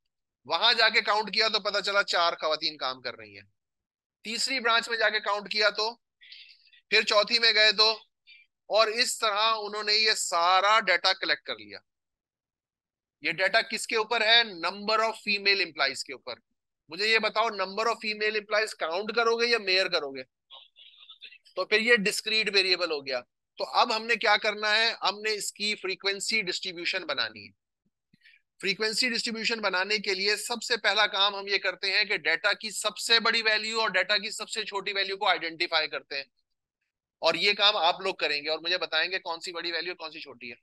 वहां जाके काउंट किया तो पता चला 4 खवातीन काम कर रही हैं। तीसरी ब्रांच में जाके काउंट किया तो, फिर चौथी में गए तो, और इस तरह उन्होंने ये सारा डाटा कलेक्ट कर लिया। ये डाटा किसके ऊपर है? नंबर ऑफ फीमेल एम्प्लॉइज के ऊपर। मुझे ये बताओ, number of female employees count करोगे या मेयर करोगे? तो फिर ये डिस्क्रीट वेरिएबल हो गया। तो अब हमने क्या करना है? हमने इसकी फ्रीक्वेंसी डिस्ट्रीब्यूशन बनानी है। फ्रीक्वेंसी डिस्ट्रीब्यूशन बनाने के लिए सबसे पहला काम हम ये करते हैं कि डेटा की सबसे बड़ी वैल्यू और डेटा की सबसे छोटी वैल्यू को आइडेंटिफाई करते हैं। और ये काम आप लोग करेंगे और मुझे बताएंगे कौन सी बड़ी वैल्यू और कौन सी छोटी है।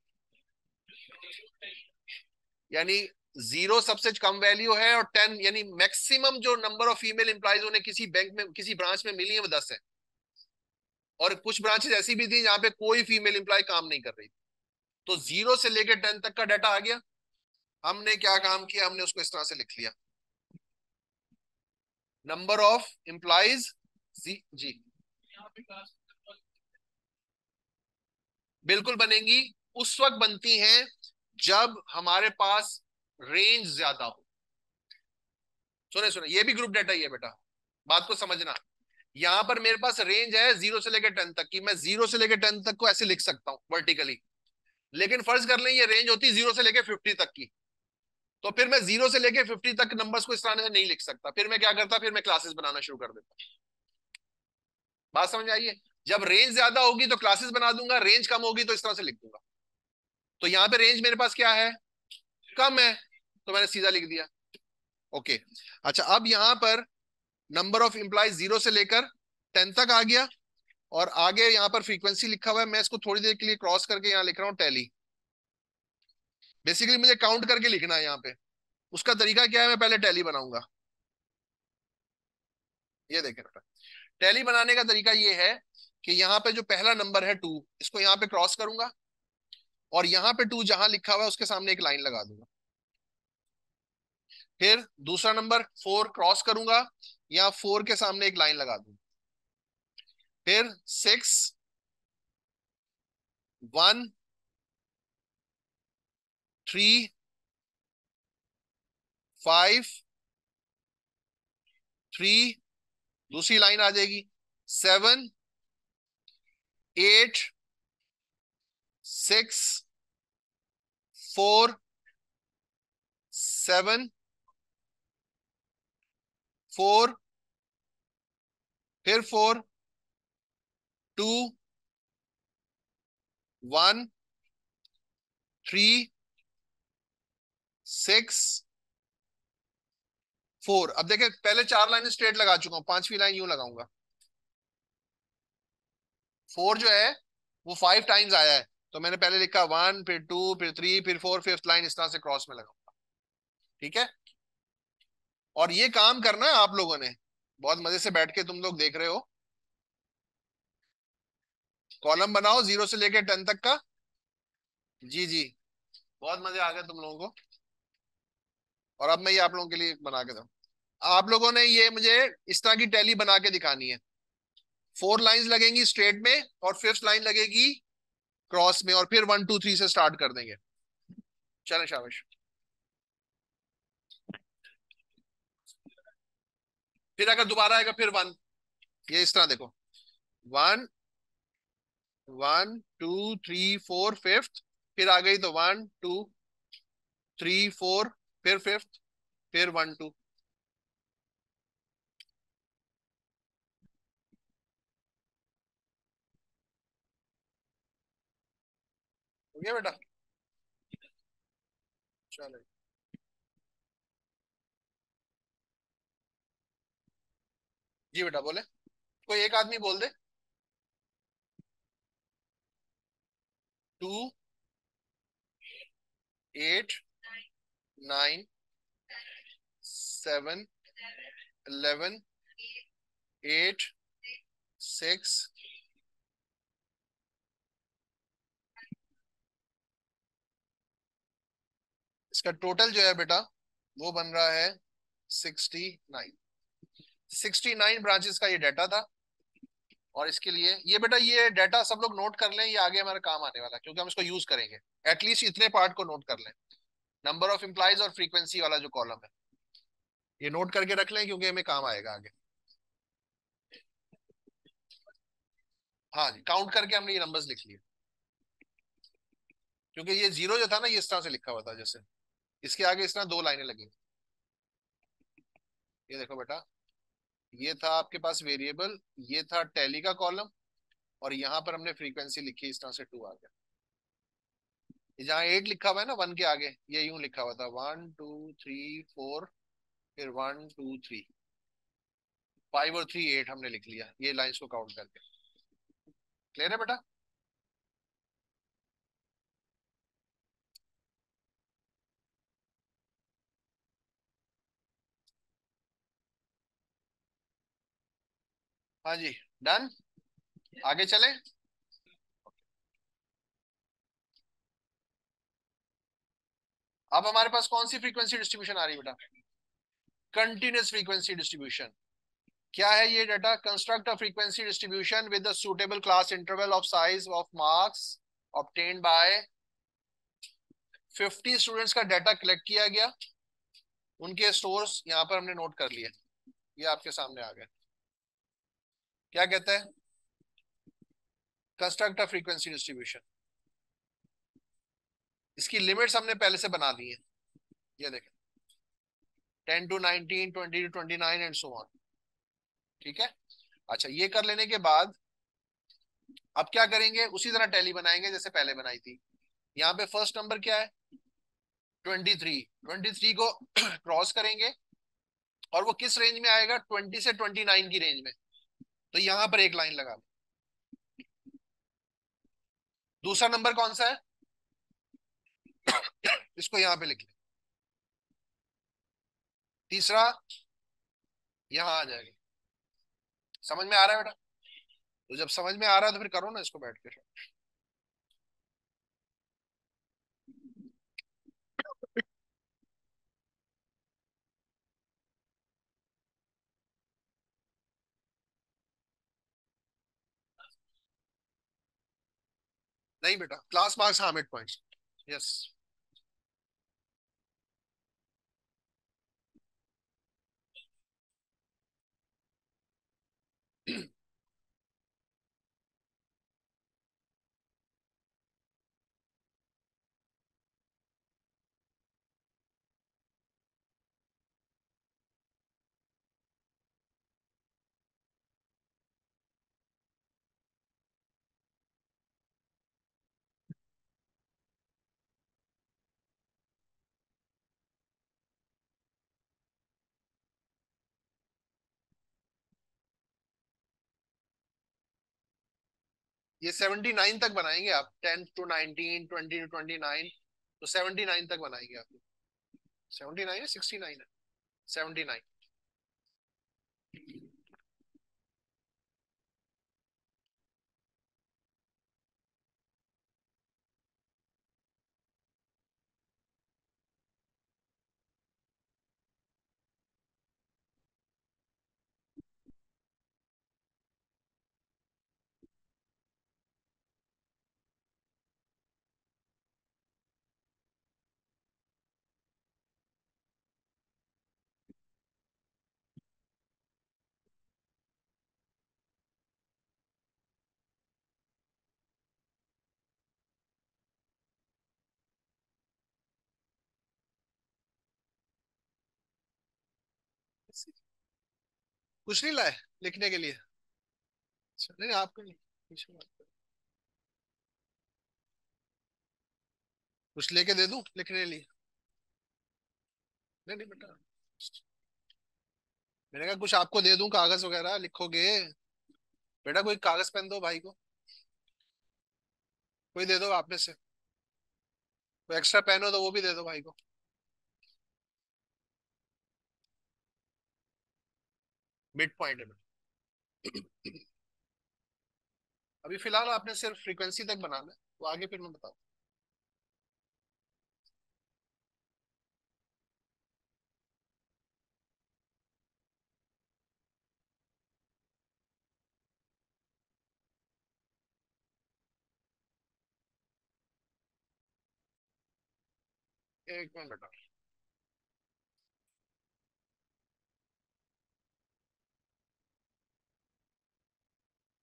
यानी 0 सबसे कम वैल्यू है और 10, यानी मैक्सिमम जो नंबर ऑफ फीमेल एम्प्लॉइज उन्हें किसी बैंक में, किसी ब्रांच में मिली है वो 10 है। और कुछ ब्रांचेस ऐसी भी थी जहां पे कोई फीमेल एम्प्लॉय काम नहीं कर रही थी। तो 0 से लेकर 10 तक का डाटा आ गया। हमने क्या काम किया? हमने उसको इस तरह से लिख लिया, नंबर ऑफ एम्प्लॉइज जी। बिल्कुल बनेंगी। उस वक्त बनती हैं जब हमारे पास रेंज ज्यादा हो। सुने सुने, ये भी ग्रुप डाटा ही है बेटा, बात को समझना। यहां पर मेरे पास रेंज है 0 से लेकर 10 तक की। मैं 0 से लेकर 10 तक को ऐसे लिख सकता हूं वर्टिकली। लेकिन फर्ज कर लें ये रेंज होती 0 से लेकर 50 तक की, तो फिर मैं 0 से लेकर 50 तक नंबर्स को इस तरह से नहीं लिख सकता। फिर मैं क्या करता? फिर मैं क्लासेस बनाना शुरू कर देता। बात समझ आइए? जब रेंज ज्यादा होगी तो क्लासेस बना दूंगा, रेंज कम होगी तो इस तरह से लिख दूंगा। तो यहाँ पे रेंज मेरे पास क्या है? कम है, तो मैंने सीधा लिख दिया। ओके। अच्छा, अब यहां पर नंबर ऑफ एम्प्लॉय 0 से लेकर 10 तक आ गया, और आगे यहाँ पर फ्रीक्वेंसी लिखा हुआ है। मैं इसको थोड़ी देर के लिए क्रॉस करके यहाँ लिख रहा हूँ टैली। बेसिकली मुझे काउंट करके लिखना है यहाँ पे। उसका तरीका क्या है? मैं पहले टैली बनाऊंगा। ये देखें बेटा, टैली बनाने का तरीका ये है कि यहाँ पे जो पहला नंबर है 2, इसको यहाँ पे क्रॉस करूंगा और यहाँ पे 2 जहां लिखा हुआ है उसके सामने एक लाइन लगा दूंगा। फिर दूसरा नंबर 4 क्रॉस करूंगा, यहाँ 4 के सामने एक लाइन लगा दूंगा। फिर 6, 1, 3, 5, 3, दूसरी लाइन आ जाएगी, 7, 8, 6, 4, 7, 4, फिर 4, 2, 1, 3, 6, 4। अब देखें, पहले 4 लाइन स्ट्रेट लगा चुका हूं, पांचवी लाइन यूं लगाऊंगा। 4 जो है वो 5 टाइम्स आया है, तो मैंने पहले लिखा 1, फिर 2, फिर 3, फिर 4, फिफ्थ लाइन इस तरह से क्रॉस में लगाऊंगा। ठीक है। और ये काम करना है आप लोगों ने, बहुत मजे से बैठ के तुम लोग देख रहे हो। कॉलम बनाओ 0 से लेकर 10 तक का। जी जी, बहुत मजे आ गए तुम लोगों को। और अब मैं ये आप लोगों के लिए बना के दूं। आप लोगों ने ये मुझे इस तरह की टैली बना के दिखानी है। 4 लाइंस लगेंगी स्ट्रेट में और फिफ्थ लाइन लगेगी क्रॉस में, और फिर 1, 2, 3 से स्टार्ट कर देंगे। चलें, शाबाश। फिर अगर दोबारा आएगा फिर 1, ये इस तरह देखो, 1, 1, 2, 3, 4, फिफ्थ, फिर आ गई तो 1, 2, 3, 4, फिर फिफ्थ, फिर 1, 2। हो गया बेटा? चलो जी बेटा, बोले, कोई एक आदमी बोल दे। 2, 8, 9, 7, 11, 8, 6। इसका टोटल जो है बेटा वो बन रहा है 69। 69 ब्रांचेस का ये डाटा था। और इसके लिए ये बेटा, ये डाटा सब लोग नोट कर लें, ये आगे हमारे काम आने वाला है क्योंकि हम इसको यूज करेंगे। एटलीस्ट इतने पार्ट को नोट कर लें, नंबर ऑफ एम्प्लॉइज और फ्रीक्वेंसी वाला जो कॉलम है, ये नोट करके रख लें क्योंकि हमें काम आएगा आगे। हाँ जी, काउंट करके हमने ये नंबर्स लिख लिए, क्योंकि ये जीरो जो था ना, ये इस तरह से लिखा हुआ था जैसे, इसके आगे इस तरह 2 लाइनें लगी। ये देखो बेटा, ये था आपके पास वेरिएबल, ये था टैली का कॉलम, और यहाँ पर हमने फ्रीक्वेंसी लिखी, इस तरह से 2 आ गया। ये जहाँ 8 लिखा हुआ है ना 1 के आगे, ये यूं लिखा हुआ था 1, 2, 3, 4, फिर 1, 2, 3, 5 और 3, 8 हमने लिख लिया ये लाइंस को काउंट करके। क्लियर है बेटा? हाँ जी, डन। आगे चले। अब हमारे पास कौन सी फ्रीक्वेंसी डिस्ट्रीब्यूशन आ रही है बेटा? Continuous frequency distribution. क्या है ये data? Construct a frequency distribution with the suitable class interval of size of marks obtained by 50 students का डाटा कलेक्ट किया गया, उनके स्टोर्स यहाँ पर हमने नोट कर लिए, ये आपके सामने आ गए। क्या कहता है? Construct a frequency distribution. इसकी लिमिट्स हमने पहले से बना दी है, ये देखें, 10 to 19, 20 to 29 and so on. ठीक है। अच्छा, ये कर लेने के बाद अब क्या करेंगे? उसी तरह टैली बनाएंगे जैसे पहले बनाई थी। यहाँ पे फर्स्ट नंबर क्या है? 23। 23 को क्रॉस करेंगे और वो किस रेंज में आएगा? 20 से 29 की रेंज में, तो यहां पर एक लाइन लगा लो। दूसरा नंबर कौन सा है? इसको यहां पे लिख ले। तीसरा यहां आ जाएगा। समझ में आ रहा है बेटा? तो जब समझ में आ रहा है तो फिर करो ना इसको बैठ के। नहीं बेटा, क्लास मार्क्स, हाँ, मिड पॉइंट्स। यस। ये 79 तक बनाएंगे आप, 10 to 19, 20 to 29, तो 79 तक बनाएंगे आप। 79 है, 69 है? 79। कुछ नहीं लाए लिखने के लिए? अच्छा, नहीं नहीं, आपको नहीं, पीछे बात करो। कुछ लेके दे दूं लिखने के लिए? नहीं नहीं बेटा, मैंने कहा कुछ आपको दे दूं, कागज वगैरह लिखोगे? बेटा कोई कागज पेन दो भाई को, कोई दे दो आप में से। कोई एक्स्ट्रा पेन हो तो वो भी दे दो भाई को। मिड पॉइंट है बेटा। अभी फिलहाल आपने सिर्फ फ्रीक्वेंसी तक बनाना है, तो आगे फिर मैं बताऊँ। एक मिनट बेटा।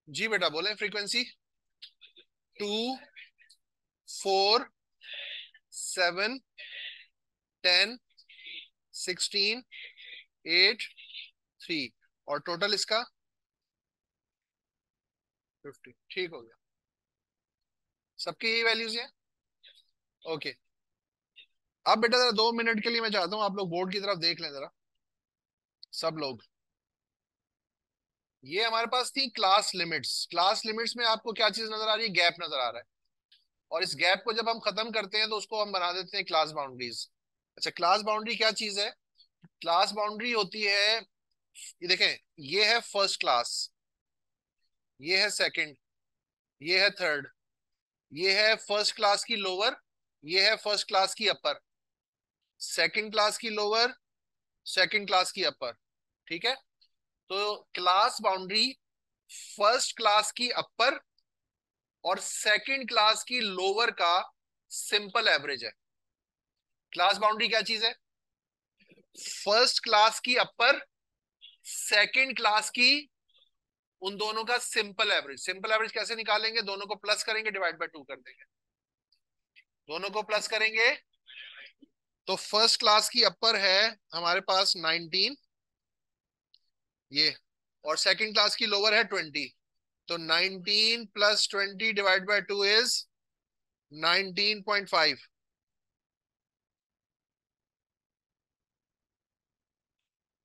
जी बेटा बोले, फ्रीक्वेंसी 2, 4, 7, 10, 16, 8, 3, और टोटल इसका 50। ठीक हो गया, सबकी यही वैल्यूज है। ओके। अब बेटा जरा 2 मिनट के लिए मैं चाहता हूँ आप लोग बोर्ड की तरफ देख लें जरा, सब लोग। ये हमारे पास थी क्लास लिमिट्स। क्लास लिमिट्स में आपको क्या चीज नजर आ रही है? गैप नजर आ रहा है। और इस गैप को जब हम खत्म करते हैं तो उसको हम बना देते हैं क्लास बाउंड्रीज। अच्छा, क्लास बाउंड्री क्या चीज है? क्लास बाउंड्री होती है, ये देखें, ये है फर्स्ट क्लास, ये है सेकंड, ये है थर्ड, ये है फर्स्ट क्लास की लोअर, ये है फर्स्ट क्लास की अपर, सेकंड क्लास की लोअर, सेकंड क्लास की अपर। ठीक है? तो क्लास बाउंड्री फर्स्ट क्लास की अपर और सेकंड क्लास की लोअर का सिंपल एवरेज है। क्लास बाउंड्री क्या चीज है? फर्स्ट क्लास की अपर, सेकंड क्लास की, उन दोनों का सिंपल एवरेज। सिंपल एवरेज कैसे निकालेंगे? दोनों को प्लस करेंगे, डिवाइड बाय 2 कर देंगे। दोनों को प्लस करेंगे तो फर्स्ट क्लास की अपर है हमारे पास 19, ये, और सेकंड क्लास की लोअर है 20। तो 19 + 20 divide by 2 is 19.5।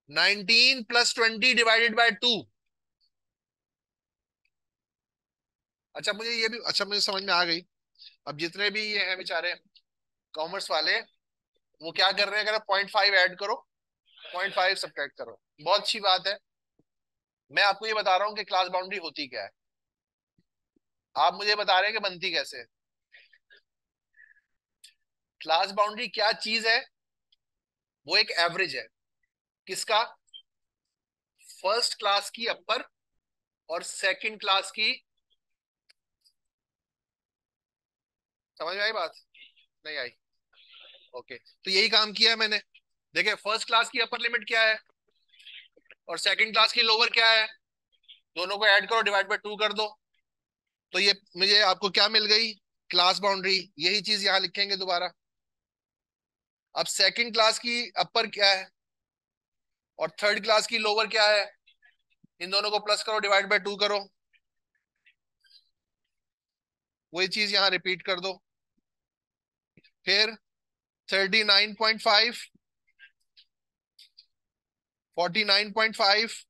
19 + 20 divided by 2। अच्छा मुझे ये भी, अच्छा मुझे समझ में आ गई। अब जितने भी ये हैं बेचारे कॉमर्स वाले, वो क्या कर रहे हैं? अगर 0.5 ऐड करो, 0.5 सब्ट्रैक्ट करो, बहुत अच्छी बात है। मैं आपको ये बता रहा हूं कि क्लास बाउंड्री होती क्या है, आप मुझे बता रहे हैं कि बनती कैसे है। क्लास बाउंड्री क्या चीज है? वो एक एवरेज है। किसका? फर्स्ट क्लास की अपर और सेकंड क्लास की। समझ में आई बात? नहीं आई? ओके, तो यही काम किया है मैंने। देखिए, फर्स्ट क्लास की अपर लिमिट क्या है और सेकंड क्लास की लोअर क्या है, दोनों को ऐड करो, डिवाइड बाय 2 कर दो, तो ये मुझे आपको क्या मिल गई? Class boundary. यही चीज यहां लिखेंगे दोबारा। अब सेकंड क्लास की अपर क्या है और थर्ड क्लास की लोअर क्या है, इन दोनों को प्लस करो, डिवाइड बाय 2 करो, वही चीज यहां रिपीट कर दो। फिर 39.5, 49.5,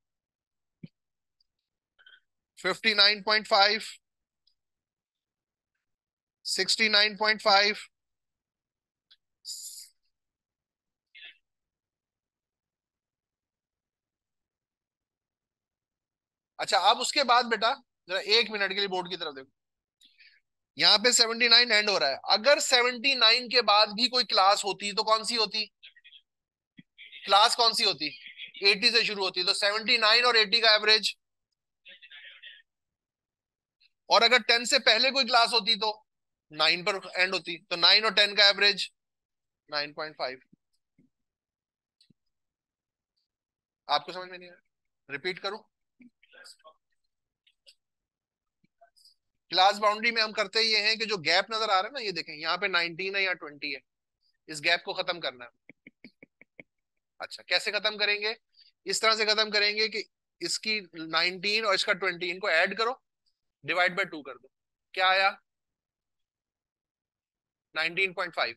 59.5, 69.5। अच्छा, अब उसके बाद बेटा जरा एक मिनट के लिए बोर्ड की तरफ देखो। यहाँ पे 79 एंड हो रहा है, अगर 79 के बाद भी कोई क्लास होती तो कौन सी होती? क्लास कौन सी होती? 80 से शुरू होती, तो 79 और 80 का एवरेज। और अगर 10 से पहले कोई क्लास होती तो 9 पर एंड होती, तो 9 और 10 का एवरेज 9.5। आपको समझ में नहीं आया? रिपीट करूं? क्लास बाउंड्री में हम करते ये हैं कि जो गैप नजर आ रहा है ना, ये देखें, यहाँ पे 19 है या 20 है, इस गैप को खत्म करना है। अच्छा, कैसे खत्म करेंगे? इस तरह से खत्म करेंगे कि इसकी 19 और इसका 20, इनको ऐड करो, डिवाइड बाय 2 कर दो, क्या आया? 19.5।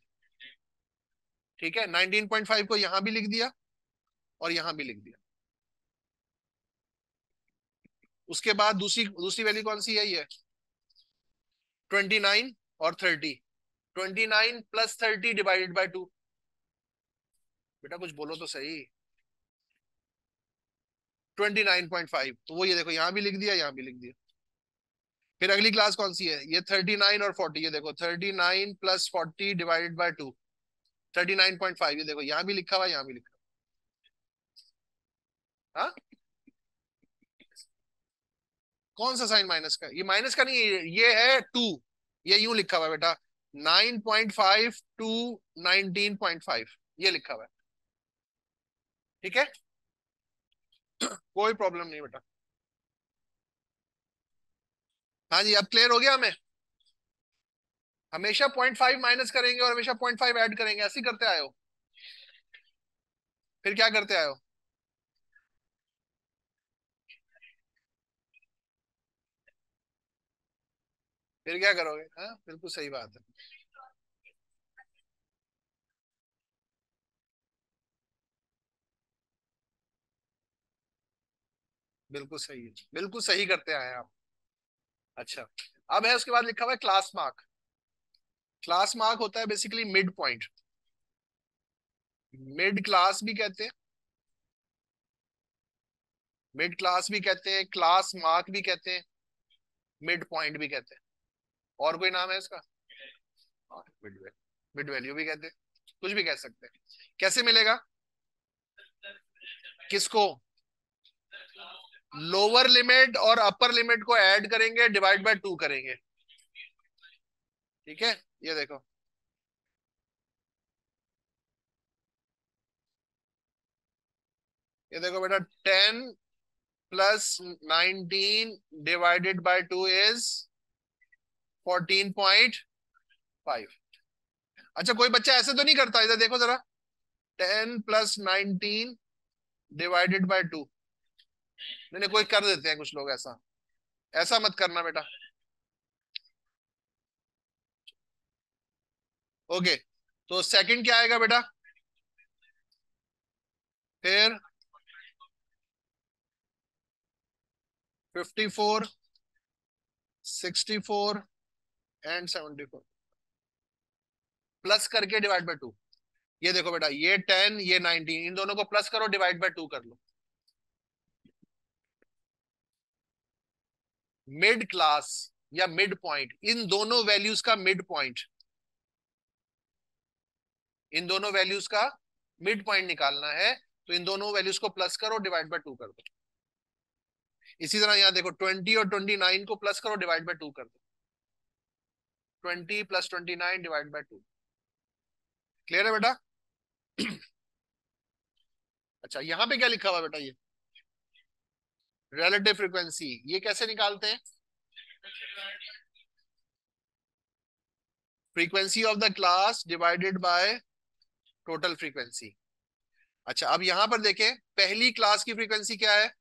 ठीक है, 19.5 को यहां भी लिख दिया और यहां भी लिख दिया। उसके बाद दूसरी दूसरी वैल्यू कौन सी है? ये 29 और 30। 29 प्लस 30 डिवाइडेड बाय 2। बेटा कुछ बोलो तो सही। 29.5, तो वो ये देखो, यहां भी लिख दिया, यहां भी लिख दिया। फिर अगली क्लास कौन सी है? ये 39 और 40, ये देखो 39 प्लस 40 डिवाइडेड बाय 2, 39.5। ये देखो, यहां भी लिखा हुआ, यहां भी लिखा हुआ। हाँ, कौन सा साइन माइनस का? ये माइनस का नहीं है, ये है 2। ये यूं लिखा हुआ है बेटा, 9.5 टू 19.5, ये लिखा हुआ है। ठीक है, कोई प्रॉब्लम नहीं बेटा। हाँ जी, अब क्लियर हो गया हमें? हमेशा 0.5 माइनस करेंगे और हमेशा 0.5 ऐड करेंगे, ऐसे ही करते आए हो। फिर क्या करते आए हो? फिर क्या करोगे? हाँ, बिल्कुल सही बात है। बिल्कुल सही है, बिल्कुल सही करते आए हैं आप। अच्छा, अब है उसके बाद लिखा हुआ है क्लास मार्क। क्लास मार्क होता है basically mid point. Mid class भी कहते हैं, मिड क्लास भी कहते हैं, क्लास मार्क भी कहते हैं, मिड पॉइंट भी कहते हैं। और कोई नाम है इसका? मिड वैल्यू, मिड वैल्यू भी कहते हैं, कुछ भी कह सकते हैं। कैसे मिलेगा? किसको? लोअर लिमिट और अपर लिमिट को ऐड करेंगे, डिवाइड बाय 2 करेंगे। ठीक है, ये देखो, ये देखो बेटा, 10 प्लस 19 डिवाइडेड बाय 2 इज 14.5। अच्छा, कोई बच्चा ऐसे तो नहीं करता? इधर देखो जरा, 10 प्लस 19 डिवाइडेड बाय 2। नहीं नहीं, कोई कर देते हैं कुछ लोग ऐसा। ऐसा मत करना बेटा। ओके, तो सेकंड क्या आएगा बेटा? फिर 54, 64 एंड 74, प्लस करके डिवाइड बाय 2। ये देखो बेटा, ये 10, ये 19, इन दोनों को प्लस करो, डिवाइड बाय 2 कर लो। मिड क्लास या मिड पॉइंट, इन दोनों वैल्यूज का मिड पॉइंट, इन दोनों वैल्यूज का मिड पॉइंट निकालना है, तो इन दोनों वैल्यूज को प्लस करो, डिवाइड बाय 2 कर दो। इसी तरह यहां देखो 20 और 29 को प्लस करो, डिवाइड बाय 2 कर दो। 20 + 29 डिवाइड बाय 2। क्लियर है बेटा? अच्छा, यहां पे क्या लिखा हुआ बेटा? ये रिलेटिव फ्रीक्वेंसी, ये कैसे निकालते हैं? Frequency of the class divided by total frequency. अच्छा, अब यहां पर देखें, पहली क्लास की फ्रीक्वेंसी क्या है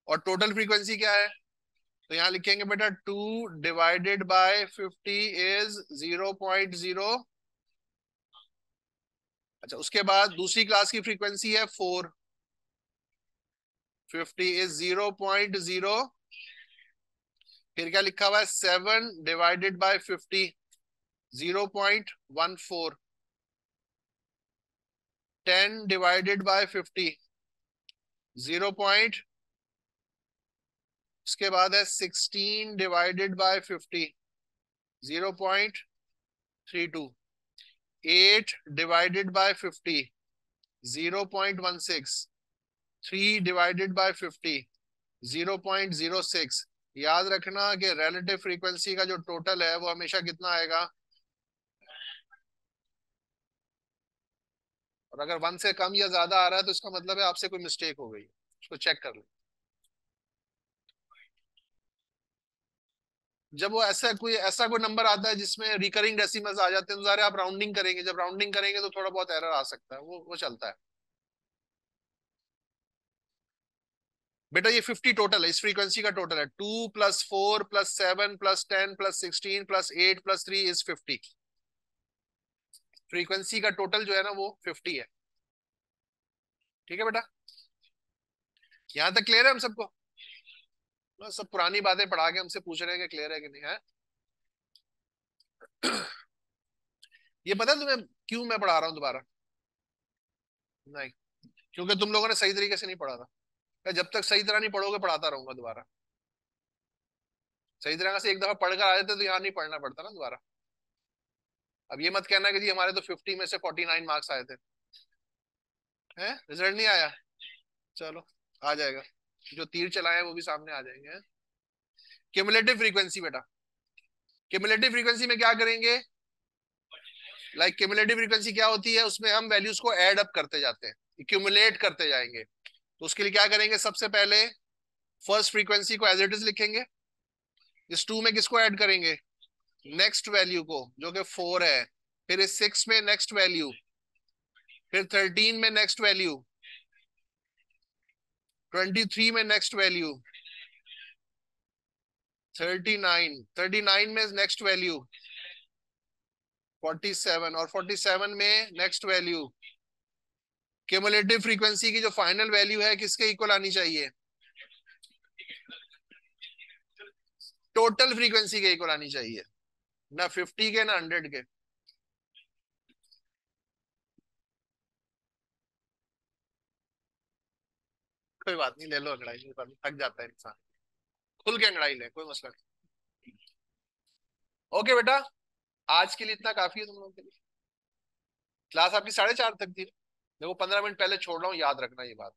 और टोटल फ्रीक्वेंसी क्या है? तो यहां लिखेंगे बेटा 2 डिवाइडेड बाय 50 इज 0.0। अच्छा, उसके बाद दूसरी क्लास की फ्रीक्वेंसी है 4, 50 इज 0.0। फिर क्या लिखा हुआ है? 7 divided by 50, 0.14। 10 divided by 50, 0 point. उसके बाद है 16 divided by 50, 0.32। 8 divided by 50, 0.16। 3 divided by 50, 0.06। याद रखना कि रिलेटिव फ्रीक्वेंसी का जो टोटल है वो हमेशा कितना आएगा, और अगर 1 से कम या ज्यादा आ रहा है तो इसका मतलब है आपसे कोई मिस्टेक हो गई, उसको चेक कर लो। जब वो ऐसा कोई नंबर आता है जिसमें रिकरिंग डेसिमल्स आ जाते हैं, तो ज़ाहिर है आप राउंडिंग करेंगे, जब राउंडिंग करेंगे तो थोड़ा बहुत एरर आ सकता है, वो चलता है। बेटा ये 50 टोटल है, इस फ्रीक्वेंसी का टोटल है। 2 + 4 + 7 + 10 + 16 + 8 + 3 इज 50। फ्रीक्वेंसी का टोटल जो है ना वो 50 है। ठीक है बेटा? यहां तक क्लियर है हम सबको? बस सब पुरानी बातें पढ़ा के हमसे पूछ रहे हैं कि क्लियर है कि नहीं है। ये पता है तुम्हें क्यों मैं पढ़ा रहा हूँ दोबारा? नहीं, क्योंकि तुम लोगों ने सही तरीके से नहीं पढ़ा था। जब तक सही तरह नहीं पढ़ोगे पढ़ाता रहूंगा दोबारा। सही तरह से एक दफा पढ़कर आ जाते तो यहाँ नहीं पढ़ना पड़ता ना दोबारा। अब ये मत कहना कि जी हमारे तो 50 में से 49 मार्क्स आए थे। हैं, रिजल्ट नहीं आया? चलो, आ जाएगा। जो तीर चलाए हैं वो भी सामने आ जाएंगे। क्यूमुलेटिव फ्रीक्वेंसी बेटा, क्यूमुलेटिव फ्रीक्वेंसी में क्या करेंगे? क्यूमुलेटिव फ्रीक्वेंसी क्या होती है? उसमें हम वैल्यूज को ऐड अप करते जाते हैं, एक्यूमुलेट करते जाएंगे। तो उसके लिए क्या करेंगे? सबसे पहले फर्स्ट फ्रीक्वेंसी को एज इट इज लिखेंगे। इस 2 में किसको ऐड करेंगे? नेक्स्ट वैल्यू को, जो कि 4 है। फिर इस 6 में नेक्स्ट वैल्यू, फिर 13 में नेक्स्ट वैल्यू, 23 में नेक्स्ट वैल्यू, 39 में नेक्स्ट वैल्यू, 47, और 47 में नेक्स्ट वैल्यू। क्यूमुलेटिव फ्रीक्वेंसी की जो फाइनल वैल्यू है किसके इक्वल आनी चाहिए? टोटल फ्रीक्वेंसी के इक्वल आनी चाहिए, ना 50 के ना 100 के। कोई बात नहीं, ले लो अंगड़ाई, थक जाता है इंसान। खुल के अंगड़ाई ले, कोई मसला नहीं। ओके बेटा, आज के लिए इतना काफी है तुम लोगों के लिए। क्लास आपकी 4:30 तक थी। देखो 15 मिनट पहले छोड़ रहा हूँ, याद रखना ये बात।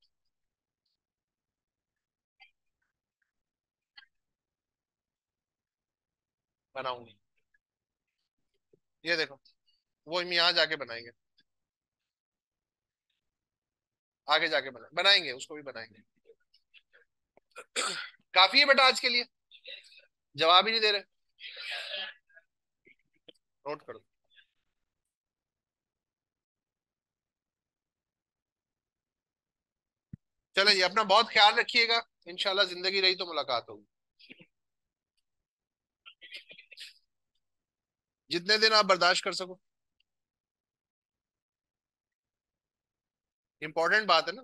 बनाऊंगी, ये देखो, वो हम यहाँ जाके बनाएंगे, आगे जाके बनाएंगे, उसको भी बनाएंगे। काफी है बेटा आज के लिए। जवाब ही नहीं दे रहे, नोट करो। चलो जी, अपना बहुत ख्याल रखिएगा। इंशाल्लाह जिंदगी रही तो मुलाकात होगी। जितने दिन आप बर्दाश्त कर सको। इंपॉर्टेंट बात है ना।